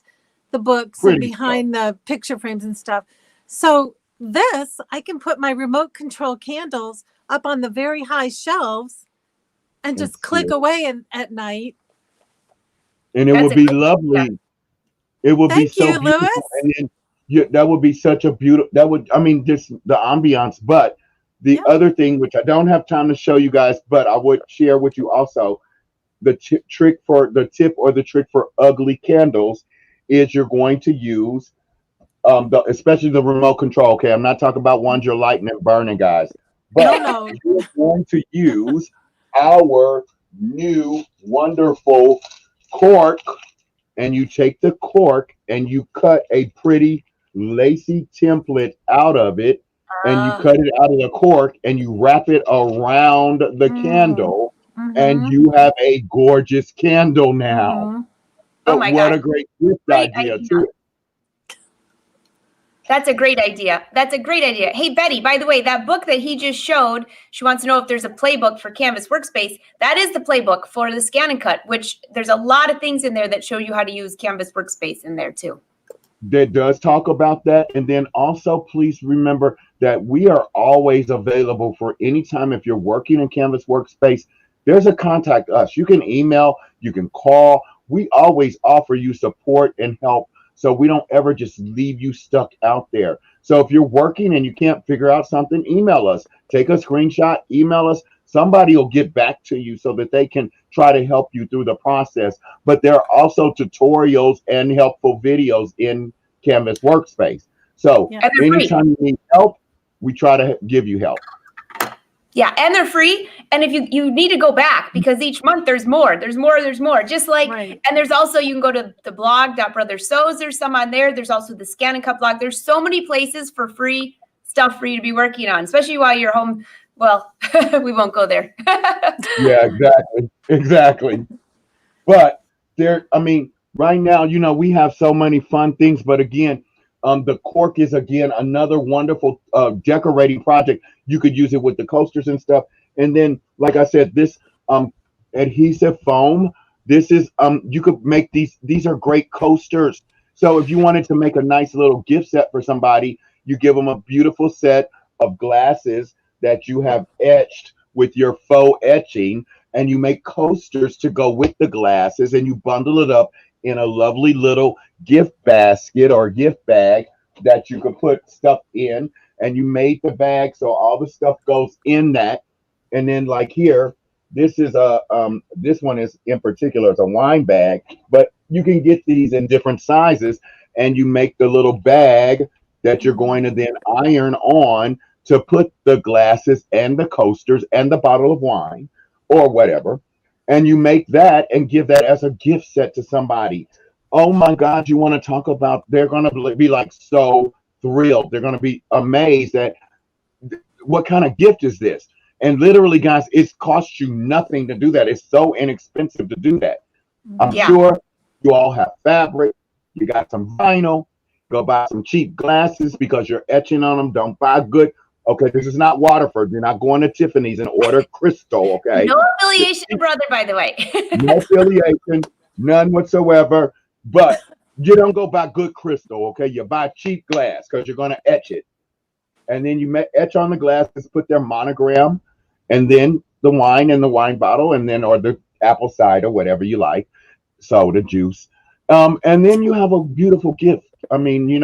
S2: the books and behind the picture frames and stuff. So this, I can put my remote control candles up on the very high shelves and just click away at night.
S3: And it would be lovely. It would be so beautiful.
S2: Louis.
S3: And then that would be such a beautiful, just the ambiance. But the other thing, which I don't have time to show you guys, but I would share with you also, the trick for ugly candles is you're going to use, especially the remote control. Okay, I'm not talking about ones you're lighting and burning, guys. But you're going to use our new wonderful cork, and you take the cork and you cut a pretty lacy template out of it, and you cut it out of the cork and you wrap it around the candle, and you have a gorgeous candle now.
S1: Oh my God.
S3: What a great gift idea too.
S1: That's a great idea. That's a great idea. Hey, Betty, by the way, that book that he just showed, she wants to know if there's a playbook for Canvas Workspace. That is the playbook for the Scan and Cut, which there's a lot of things in there that show you how to use Canvas Workspace in there too.
S3: That does talk about that. And then also, please remember that we are always available for any time. If you're working in Canvas Workspace, there's a contact us. You can email, you can call. We always offer you support and help, so we don't ever just leave you stuck out there. So if you're working and you can't figure out something, email us. Take a screenshot, email us. Somebody will get back to you so that they can try to help you through the process. But there are also tutorials and helpful videos in Canvas Workspace. So anytime you need help, we try to give you help.
S1: Yeah, and they're free. And if you need to go back, because each month there's more. Just like, and there's also, you can go to the blog.brothersews. There's some on there. There's also the Scan and Cut blog. There's so many places for free stuff for you to be working on, especially while you're home. Well, we won't go there.
S3: Yeah, exactly. But right now, we have so many fun things. But again, the cork is another wonderful decorating project. You could use it with the coasters and stuff. And then, like I said, this adhesive foam, this is you could make these are great coasters. So if you wanted to make a nice little gift set for somebody, you give them a beautiful set of glasses that you have etched with your faux etching, and you make coasters to go with the glasses, and you bundle it up in a lovely little gift basket or gift bag that you can put stuff in. And you made the bag so all the stuff goes in that. And then, like here, this is this one is in particular, it's a wine bag, but you can get these in different sizes, and you make the little bag that you're going to then iron on to put the glasses and the coasters and the bottle of wine or whatever. And you make that and give that as a gift set to somebody. Oh my God, you want to talk about, they're going to be like so thrilled. They're going to be amazed at what kind of gift is this? And literally, guys, it costs you nothing to do that. It's so inexpensive to do that. I'm sure you all have fabric. You got some vinyl. Go buy some cheap glasses because you're etching on them. Don't buy good. Okay, this is not Waterford. You're not going to Tiffany's and order crystal, okay?
S1: No affiliation, brother, by the way.
S3: No affiliation, none whatsoever. But you don't go buy good crystal, okay? You buy cheap glass because you're going to etch it. And then you etch on the glasses, put their monogram, and then the wine in the wine bottle, and then or the apple cider, whatever you like, soda, juice. And then you have a beautiful gift. I mean,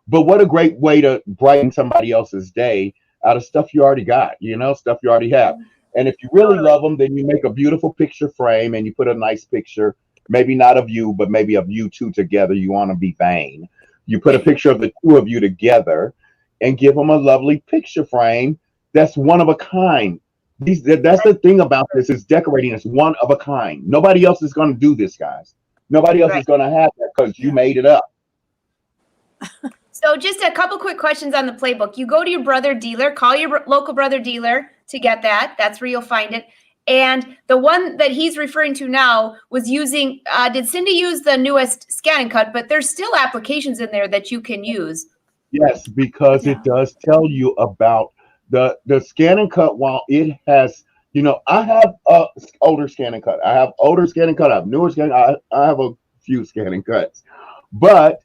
S3: but what a great way to brighten somebody else's day out of stuff you already got, stuff you already have. And if you really
S1: Totally.
S3: love them, then you make a beautiful picture frame and you put a nice picture, maybe not of you, but maybe of you two together. You want to be vain. You put a picture of the two of you together and give them a lovely picture frame that's one of a kind. That's the thing about this is decorating is one of a kind. Nobody else is going to do this, guys. Nobody else
S1: Right.
S3: is going to have that because you
S2: Yeah.
S3: made it up.
S1: So just a couple quick questions on the playbook. You go to your brother dealer, call your local brother dealer to get that. That's where you'll find it. And the one that he's referring to now was using, did Cindy use the newest Scan and Cut? But there's still applications in there that you can use.
S3: Yes, because
S2: Yeah.
S3: it does tell you about the scan and cut. While it has, I have older scan and cut. I have older scan and cut. I have newer scan. I have a few scan and cuts, but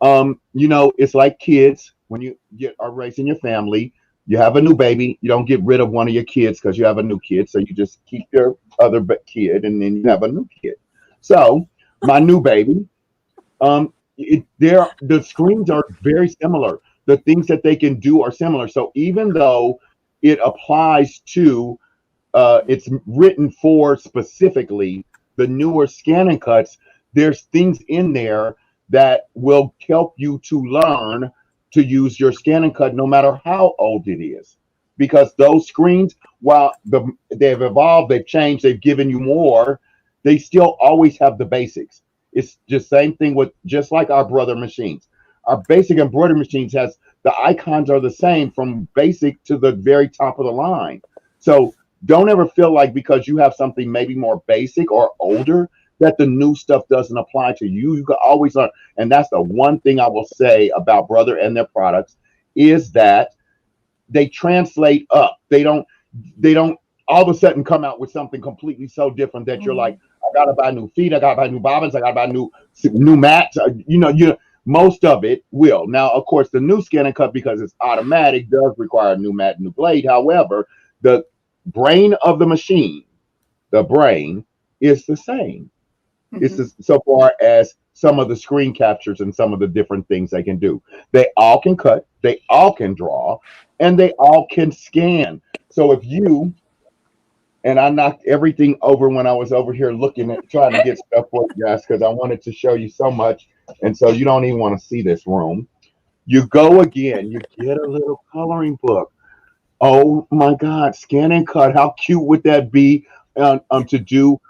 S3: it's like kids when you are raising your family. You have a new baby. You don't get rid of one of your kids because you have a new kid, so you just keep your other kid, and then you have a new kid. So my new baby. The screens are very similar. The things that they can do are similar. So even though it applies to, it's written for specifically the newer scan and cuts, there's things in there that will help you to learn to use your scan and cut no matter how old it is. Because those screens, while they've evolved, they've changed, they've given you more, they still always have the basics. It's just same thing with just like our brother machines. Our basic embroidery machines has the icons are the same from basic to the very top of the line. So don't ever feel like because you have something maybe more basic or older that the new stuff doesn't apply to you. You can always learn. And that's the one thing I will say about Brother and their products is that they translate up. They don't all of a sudden come out with something completely so different that you're like, I gotta buy new feet, I gotta buy new bobbins, I gotta buy new mats. Most of it will. Now, of course, the new scan and cut because it's automatic does require a new mat, new blade. However, the brain of the machine, the brain is the same. It's so far as some of the screen captures and some of the different things they can do. They all can cut, they all can draw, and they all can scan. So if you and I knocked everything over when I was over here looking at trying to get stuff for you guys because I wanted to show you so much. And so you don't even want to see this room. You go again, you get a little coloring book. Oh my God, scan and cut. How cute would that be to do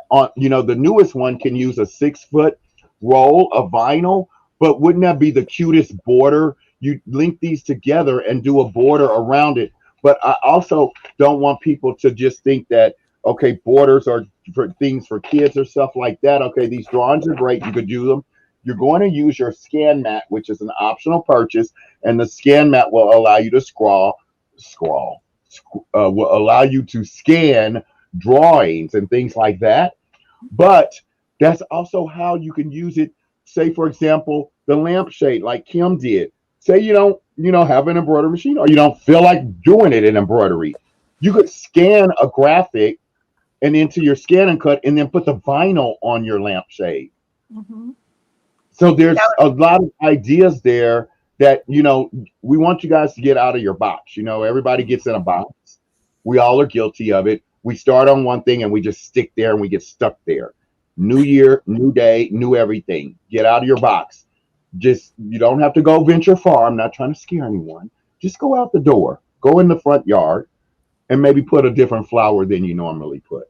S3: on, the newest one can use a 6-foot roll of vinyl, but wouldn't that be the cutest border? You link these together and do a border around it. But I also don't want people to just think that, okay, borders are for things for kids or stuff like that. Okay, these drawings are great. You could use them. You're going to use your scan mat, which is an optional purchase, and the scan mat will allow you to will allow you to scan drawings and things like that. But that's also how you can use it. Say, for example, the lampshade, like Kim did. Say you don't, have an embroidery machine, or you don't feel like doing it in embroidery. You could scan a graphic and into your scan and cut, and then put the vinyl on your lampshade. So there's a lot of ideas there that we want you guys to get out of your box. Everybody gets in a box. We all are guilty of it. We start on one thing and we just stick there and we get stuck there. New year, new day, new everything. Get out of your box. You don't have to go venture far. I'm not trying to scare anyone. Just go out the door, go in the front yard, and maybe put a different flower than you normally put.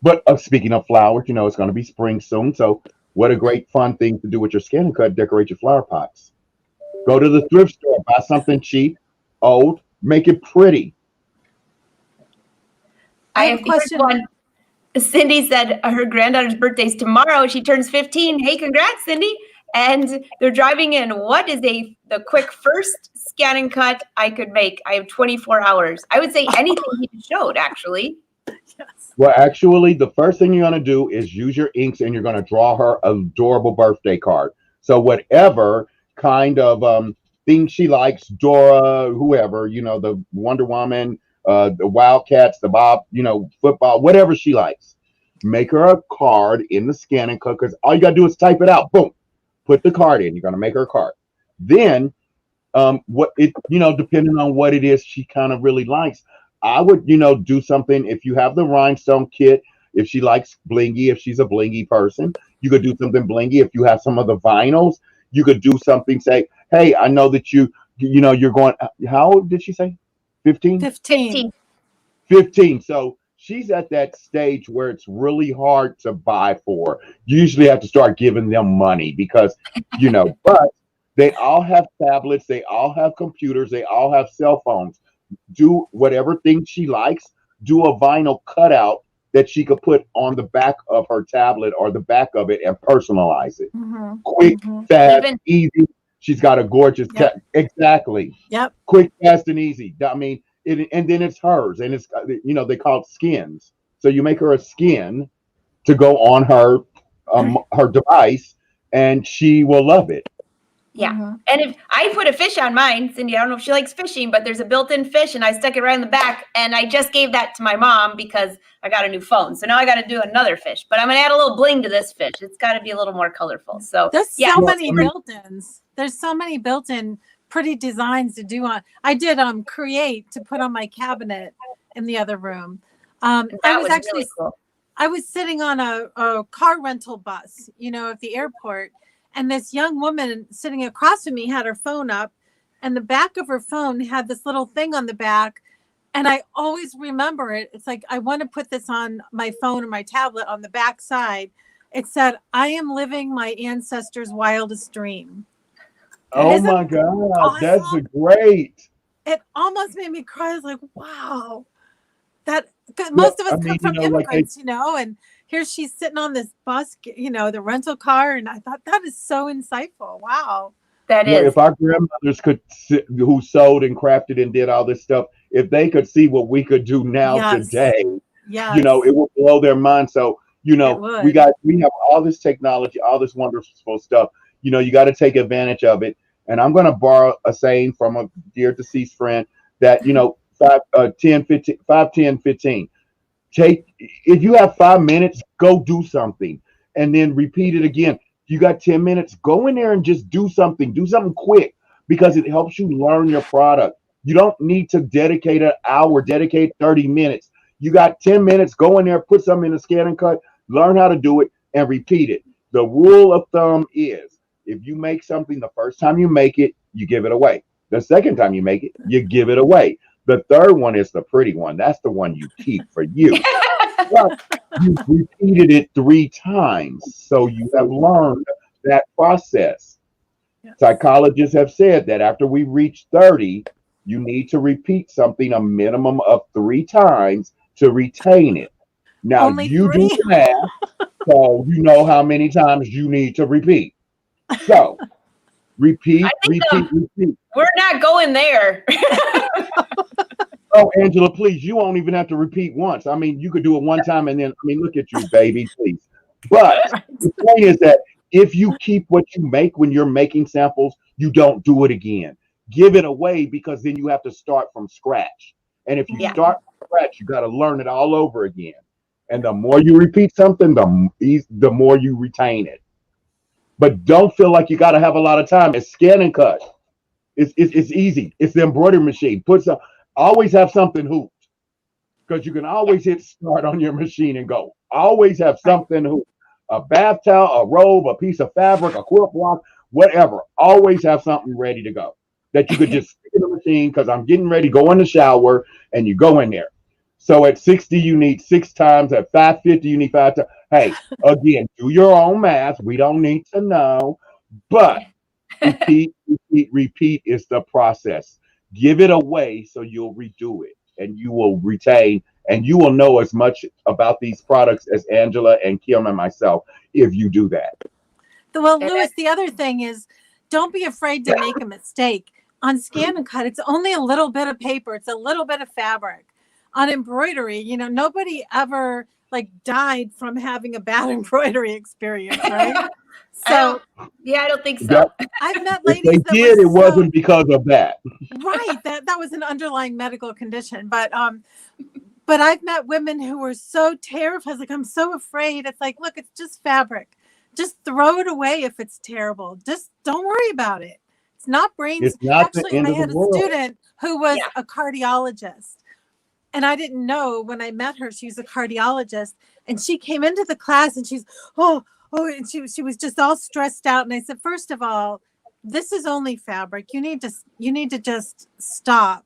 S3: But speaking of flowers, it's going to be spring soon. So what a great fun thing to do with your scan and cut, decorate your flower pots. Go to the thrift store, buy something cheap, old, make it pretty.
S1: I have a question. One. Cindy said her granddaughter's birthday's tomorrow. She turns 15. Hey, congrats, Cindy. And they're driving in. What is the quick first scan and cut I could make? I have 24 hours. I would say anything he showed, actually.
S2: Yes.
S3: Well, actually, the first thing you're going to do is use your inks and you're going to draw her an adorable birthday card. So whatever kind of thing she likes, Dora, whoever, the Wonder Woman, the Wildcats, the Bob, football, whatever she likes. make her a card in the ScanNCut, because all you gotta do is type it out. Boom, put the card in. You're gonna make her a card. Then, what it depending on what it is she kind of really likes, I would do something. If you have the rhinestone kit, if she likes blingy, if she's a blingy person, you could do something blingy. If you have some of the vinyls, you could do something. Say, hey, I know that you're going. How old did she say? 15?
S2: 15.
S3: 15. So she's at that stage where it's really hard to buy for. You usually have to start giving them money because, but they all have tablets, they all have computers, they all have cell phones. Do whatever thing she likes, do a vinyl cutout that she could put on the back of her tablet or the back of it and personalize it.
S2: Mm-hmm.
S3: Quick, fast, easy. She's got a gorgeous, exactly.
S2: Yep.
S3: Quick, fast, and easy. I mean, and then it's hers, and it's they call it skins. So you make her a skin to go on her device, and she will love it.
S1: Yeah. Mm-hmm. And if I put a fish on mine, Cindy, I don't know if she likes fishing, but there's a built-in fish and I stuck it right in the back, and I just gave that to my mom because I got a new phone. So now I got to do another fish, but I'm going to add a little bling to this fish. It's got to be a little more colorful. So
S2: there's so many built-ins. There's so many built-in pretty designs to do on. I did create to put on my cabinet in the other room. I was actually really cool. I was sitting on a car rental bus, at the airport. And this young woman sitting across from me had her phone up, and the back of her phone had this little thing on the back. And I always remember it. It's like, I want to put this on my phone or my tablet on the back side. It said, I am living my ancestors' wildest dream.
S3: Oh my God, awesome? That's great.
S2: It almost made me cry. I was like, wow. Most of us come from immigrants, and here she's sitting on this bus, the rental car. And I thought that is so insightful. Wow.
S1: That is.
S3: If our grandmothers who sewed and crafted and did all this stuff, if they could see what we could do now today, it would blow their mind. So, we have all this technology, all this wonderful stuff. You got to take advantage of it. And I'm going to borrow a saying from a dear deceased friend that, 10, 15. If you have 5 minutes, go do something and then repeat it again. You got 10 minutes, go in there and just do something quick, because it helps you learn your product. You don't need to dedicate an hour, dedicate 30 minutes. You got 10 minutes, go in there, put something in the ScanNCut, learn how to do it and repeat it. The rule of thumb is if you make something the first time you make it, you give it away. The second time you make it, you give it away. The third one is the pretty one. That's the one you keep for you. But you've repeated it 3 times, so you have learned that process. Yes. Psychologists have said that after we reach 30, you need to repeat something a minimum of 3 times to retain it. Now,
S2: Only
S3: you
S2: 3?
S3: do math, so you know how many times you need to repeat. So, repeat.
S1: We're not going there.
S3: Oh, Angela, please, you won't even have to repeat once. I mean, you could do it one time and then, look at you, baby, please. But the point is that if you keep what you make when you're making samples, you don't do it again. Give it away, because then you have to start from scratch. And if you start from scratch, you got to learn it all over again. And the more you repeat something, the more you retain it. But don't feel like you got to have a lot of time. It's ScanNCut. It's easy. It's the embroidery machine. Always have something hooped, because you can always hit start on your machine and go. Always have something hooped. A bath towel, a robe, a piece of fabric, a quilt block, whatever. Always have something ready to go that you could just stick in the machine, because I'm getting ready to go in the shower, and you go in there. So at 60, you need 6 times. At 550, you need 5 times. Hey, again, do your own math. We don't need to know. But repeat is the process. Give it away so you'll redo it, and you will retain, and you will know as much about these products as Angela and Kim and myself if you do that.
S2: Well, Louis, the other thing is, don't be afraid to make a mistake. On ScanNCut, it's only a little bit of paper. It's a little bit of fabric. On embroidery, nobody ever died from having a bad embroidery experience, right? So
S1: I don't think so.
S2: I've met ladies
S3: if they did, it wasn't because of that.
S2: Right. That was an underlying medical condition. But But I've met women who were so terrified, like, I'm so afraid. It's like, look, it's just fabric. Just throw it away if it's terrible. Just don't worry about it. It's not brains.
S3: It's not
S2: Actually,
S3: the end
S2: I
S3: of the
S2: had a
S3: world.
S2: student who was
S1: Yeah.
S2: a cardiologist. And I didn't know when I met her, she was a cardiologist. And she came into the class and she's, and she was just all stressed out. And I said, first of all, this is only fabric. You need to just stop.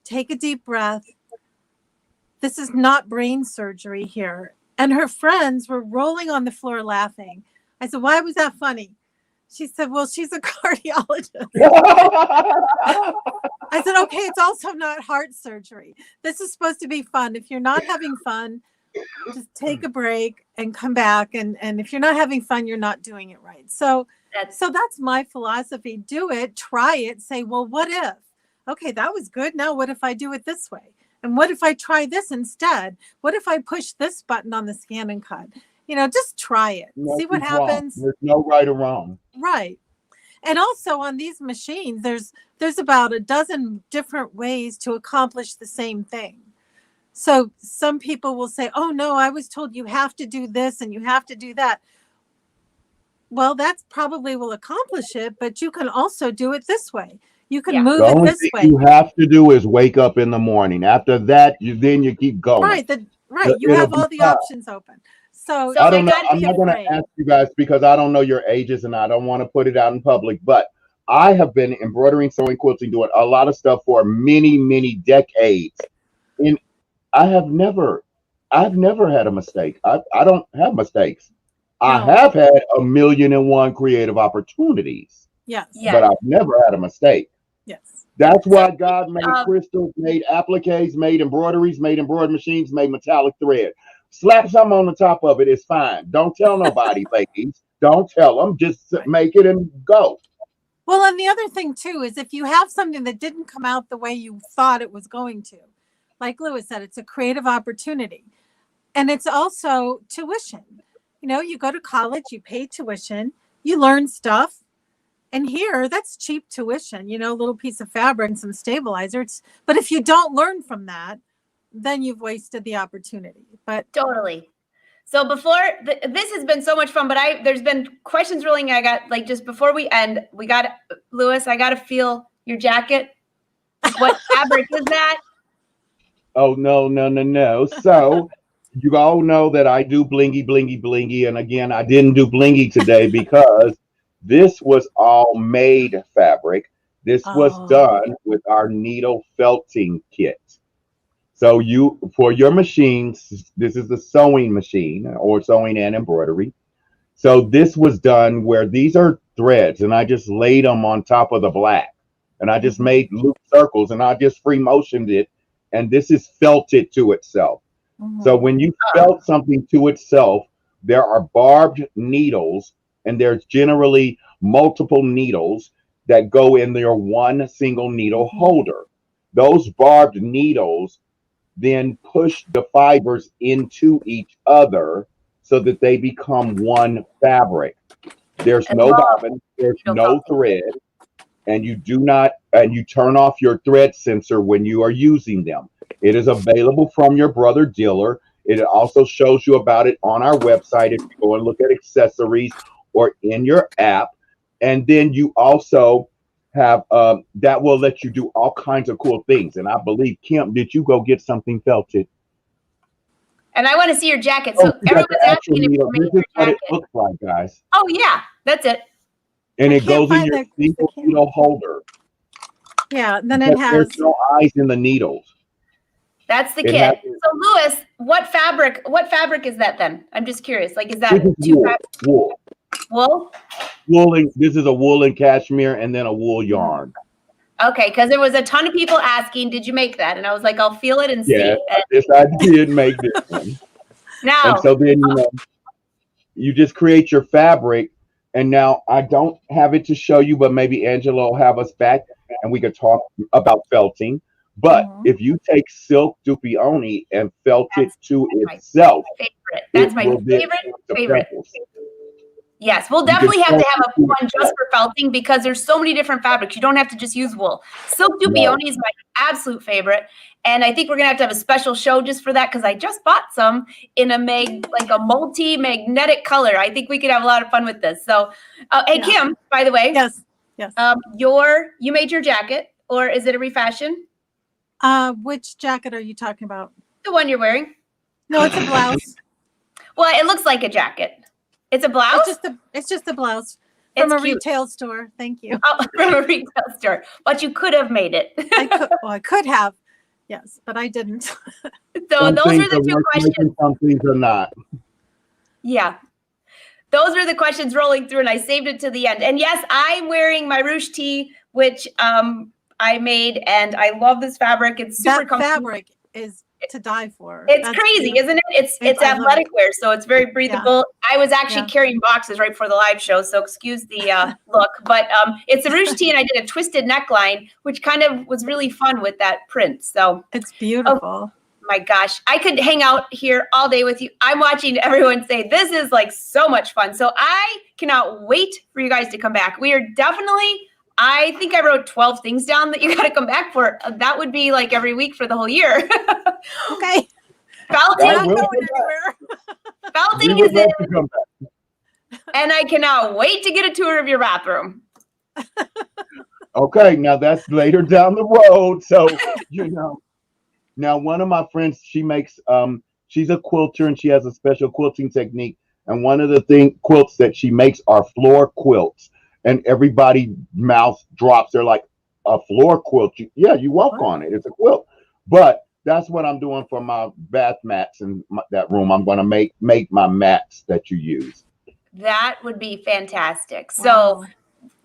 S2: Take a deep breath. This is not brain surgery here. And her friends were rolling on the floor laughing. I said, why was that funny? She said, well, she's a cardiologist. I said, okay, it's also not heart surgery. This is supposed to be fun. If you're not having fun, just take a break and come back. And if you're not having fun, you're not doing it right. So that's my philosophy. Do it, try it, say, well, what if? Okay, that was good. Now what if I do it this way? And what if I try this instead? What if I push this button on the Scan and Cut? Just try it. See what happens.
S3: There's no right or wrong.
S2: Right. And also on these machines, there's about a dozen different ways to accomplish the same thing. So some people will say, oh no, I was told you have to do this and you have to do that. Well, that probably will accomplish it, but you can also do it this way. You can move it this way.
S3: You have to do is wake up in the morning. After that, you keep going.
S2: Right. You have all the options open. So
S3: I don't know. I'm not going to ask you guys because I don't know your ages and I don't want to put it out in public. But I have been embroidering, sewing, quilting, doing a lot of stuff for many, many decades, and I've never had a mistake. I don't have mistakes. No. I have had 1,000,001 creative opportunities.
S2: Yes.
S3: But I've never had a mistake.
S2: Yes.
S3: That's why God made crystals, made appliques, made embroideries, made embroidery machines, made metallic thread. Slap something on the top of it, it's fine. Don't tell nobody, ladies. Don't tell them. Just make it and go.
S2: Well, and the other thing, too, is if you have something that didn't come out the way you thought it was going to, like Lewis said, it's a creative opportunity. And it's also tuition. You go to college, you pay tuition, you learn stuff. And here, that's cheap tuition, a little piece of fabric and some stabilizer. But if you don't learn from that, then you've wasted the opportunity. But
S1: totally. So before this has been so much fun, but there's been questions rolling. I got just before we end, we got Lewis. I got to feel your jacket. What fabric is that?
S3: Oh no. So you all know that I do blingy, blingy, blingy, and again, I didn't do blingy today because this was all made fabric. This was done with our needle felting kit. So for your machines, this is the sewing machine or sewing and embroidery. So this was done where these are threads and I just laid them on top of the black and I just made loop circles and I just free motioned it. And this is felted to itself. So when you felt something to itself, there are barbed needles and there's generally multiple needles that go in their one single needle holder. Those barbed needles then push the fibers into each other so that they become one fabric. There's no bobbin, there's no thread, and you turn off your thread sensor when you are using them. It is available from your brother dealer. It also shows you about it on our website if you go and look at accessories or in your app. And then you also have that will let you do all kinds of cool things. And I believe, Kim, did you go get something felted?
S1: And I want to see your jacket. So everyone's asking if you made your
S3: what
S1: jacket.
S3: it looks like, guys.
S1: Oh yeah, that's it.
S3: And it goes in your single needle holder.
S2: Yeah, and then it has.
S3: There's no eyes in the needles.
S1: That's the kit. So Lewis, what fabric is that then? I'm just curious. Is that
S3: wool?
S1: Wool?
S3: Woolen. This is a wool and cashmere and then a wool yarn.
S1: Okay, because there was a ton of people asking, did you make that? And I was like, I'll feel it and see.
S3: Yes, I did make this one.
S1: Now,
S3: and so then you just create your fabric. And now I don't have it to show you, but maybe Angela will have us back and we could talk about felting. But if you take silk dupioni and felt it to itself,
S1: that's my favorite. Yes, we'll
S3: You can
S1: definitely have to have a
S3: felt
S1: one just for felting because there's so many different fabrics. You don't have to just use wool. Silk
S3: No.
S1: Dupioni is my absolute favorite. And I think we're going to have a special show just for that because I just bought some in a multi-magnetic color. I think we could have a lot of fun with this. So, hey,
S2: Yeah.
S1: Kim, by the way.
S2: Yes.
S1: You made your jacket, or is it a refashion?
S2: Which jacket are you talking about?
S1: The one you're wearing.
S2: No, it's a blouse.
S1: Well, it looks like a jacket. It's a blouse?
S2: It's just a blouse from
S1: It's
S2: a
S1: cute.
S2: retail store. Thank you.
S1: Oh, from a retail store. But you could have made it.
S2: I could have. Yes, but I didn't.
S1: So
S3: Some
S1: those
S3: things
S1: are the
S3: are
S1: two
S3: worth
S1: questions.
S3: making, some things are not.
S1: Yeah. Those are the questions rolling through, and I saved it to the end. And yes, I'm wearing my ruche tee, which I made, and I love this fabric. It's super
S2: That
S1: comfortable.
S2: fabric is to die for.
S1: It's
S2: That's
S1: crazy,
S2: beautiful.
S1: isn't it? It's
S2: I love
S1: athletic
S2: it.
S1: wear, so it's very breathable. I was actually
S2: Yeah.
S1: carrying boxes right before the live show, so excuse the look. But it's a ruche tee, and I did a twisted neckline, which kind of was really fun with that print. So
S2: It's beautiful.
S1: my gosh, I could hang out here all day with you. I'm watching everyone say this is like so much fun. So I cannot wait for you guys to come back. We are definitely, I think I wrote 12 things down that you got to come back for. That would be like every week for the whole year.
S2: Okay.
S1: Felting,
S3: I
S2: Not
S3: will
S2: going
S3: come back.
S2: anywhere.
S3: We
S1: felting
S3: would
S1: is
S3: love
S1: in,
S3: to come back.
S1: and I cannot wait to get a tour of your bathroom.
S3: Okay, now that's later down the road. So, now one of my friends, she makes she's a quilter and she has a special quilting technique. And one of the quilts that she makes are floor quilts. And everybody mouth drops. They're like, a floor quilt? You walk on it. It's a quilt. But that's what I'm doing for my bath mats in that room. I'm going to make my mats that you use.
S1: That would be fantastic. So
S2: Wow.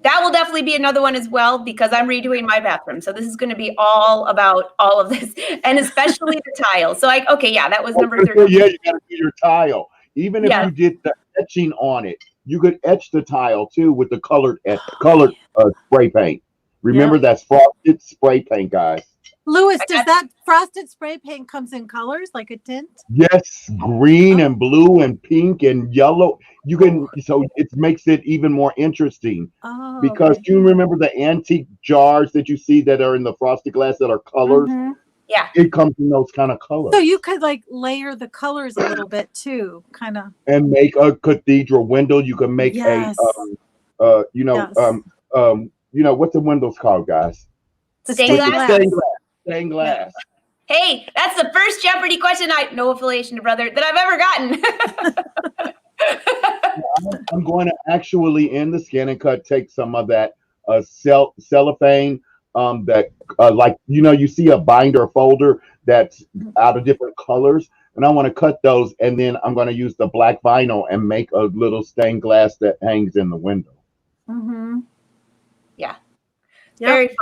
S1: that will definitely be another one as well because I'm redoing my bathroom. So this is going to be all about all of this, and especially the tile. So that was number 13.
S3: Yeah, you got to do your tile. Even if you did the etching on it, you could etch the tile too with the colored spray paint. Remember, that's frosted spray paint, guys.
S2: Lewis, does that frosted spray paint comes in colors like a tint?
S3: Yes, green and blue and pink and yellow. You can, so it makes it even more interesting
S2: Oh,
S3: because
S2: okay.
S3: you remember the antique jars that you see that are in the frosted glass that are colors.
S2: Mhm.
S1: Yeah.
S3: It comes in those kind of colors.
S2: So you could like layer the colors a little bit too, kind of.
S3: And make a cathedral window. You can make
S2: Yes.
S3: what's the windows called, guys?
S2: The
S1: Stained glass?
S3: Stained glass.
S1: Hey, that's the first Jeopardy question, no affiliation to brother, that I've ever gotten.
S3: I'm going to actually in the ScanNCut take some of that cellophane you see a binder folder that's out of different colors, and I want to cut those, and then I'm going to use the black vinyl and make a little stained glass that hangs in the window.
S2: Mm-hmm.
S1: Yeah.
S2: Yep.
S1: Very fun.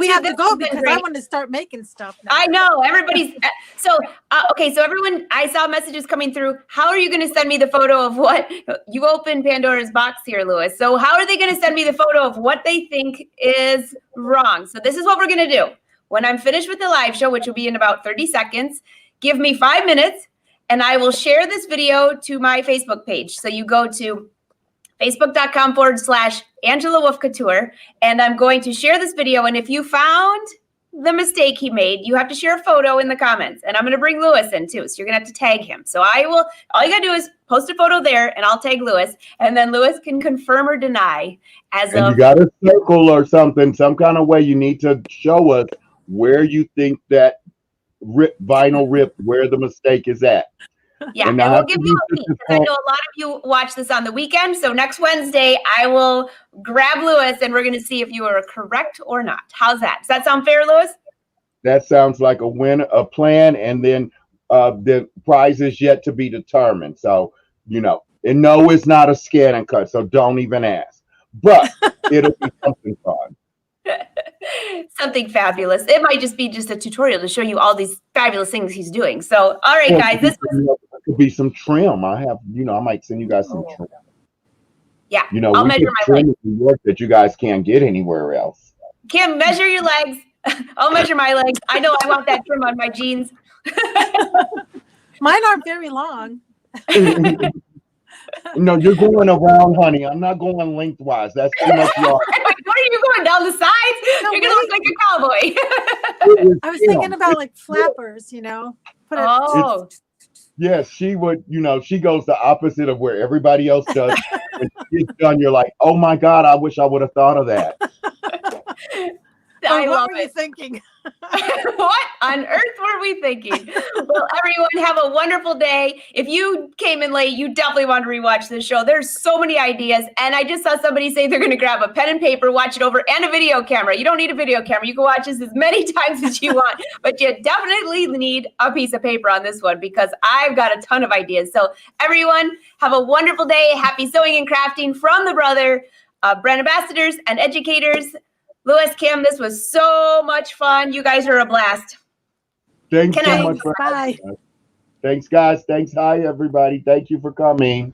S2: We have to go because I want to start making stuff now.
S1: I know everybody's so everyone, I saw messages coming through. How are you going to send me the photo of what you opened Pandora's box here, Lewis? So how are they going to send me the photo of what they think is wrong? So this is what we're going to do. When I'm finished with the live show, which will be in about 30 seconds, give me 5 minutes and I will share this video to my Facebook page. So you go to facebook.com/Angela Wolf Couture. And I'm going to share this video. And if you found the mistake he made, you have to share a photo in the comments. And I'm going to bring Lewis in too. So you're going to have to tag him. So all you got to do is post a photo there and I'll tag Lewis. And then Lewis can confirm or deny
S3: you got a circle or something, some kind of way you need to show us where you think that vinyl ripped, where the mistake is at.
S1: Yeah, and we'll give you a week because I know a lot of you watch this on the weekend. So next Wednesday, I will grab Lewis and we're going to see if you are correct or not. How's that? Does that sound fair, Lewis?
S3: That sounds like a plan. And then the prize is yet to be determined. So, and no, it's not a ScanNCut. So don't even ask. But it'll be something fun.
S1: Something fabulous. It might just be a tutorial to show you all these fabulous things he's doing. So, all right, guys, this
S3: could be some trim. I might send you guys some trim.
S1: Yeah,
S3: I'll
S1: measure my legs.
S3: In New York that you guys can't get anywhere else.
S1: Kim, measure your legs. I'll measure my legs. I know I want that trim on my jeans.
S2: Mine aren't very long.
S3: No, you're going around, honey. I'm not going lengthwise. That's too much yard.
S1: What are you going down the sides?
S2: No,
S1: You're gonna look like a cowboy.
S2: I was thinking about like flappers, Put it,
S1: Oh,
S3: Yes, she would, she goes the opposite of where everybody else does. When she gets done, you're like, oh my God, I wish I would have thought of that.
S1: I
S2: what
S1: love
S2: were you
S1: it.
S2: thinking?
S1: What on earth were we thinking? Well, everyone, have a wonderful day. If you came in late, you definitely want to rewatch this show. There's so many ideas. And I just saw somebody say they're going to grab a pen and paper, watch it over, and a video camera. You don't need a video camera. You can watch this as many times as you want, but you definitely need a piece of paper on this one because I've got a ton of ideas. So everyone, have a wonderful day. Happy sewing and crafting from the brand ambassadors and educators. Louis, Kim, this was so much fun. You guys are a blast.
S3: Thanks
S1: Can
S3: so
S1: I-
S3: much for
S2: Bye.
S3: having us. Thanks, guys. Thanks. Hi, everybody. Thank you for coming.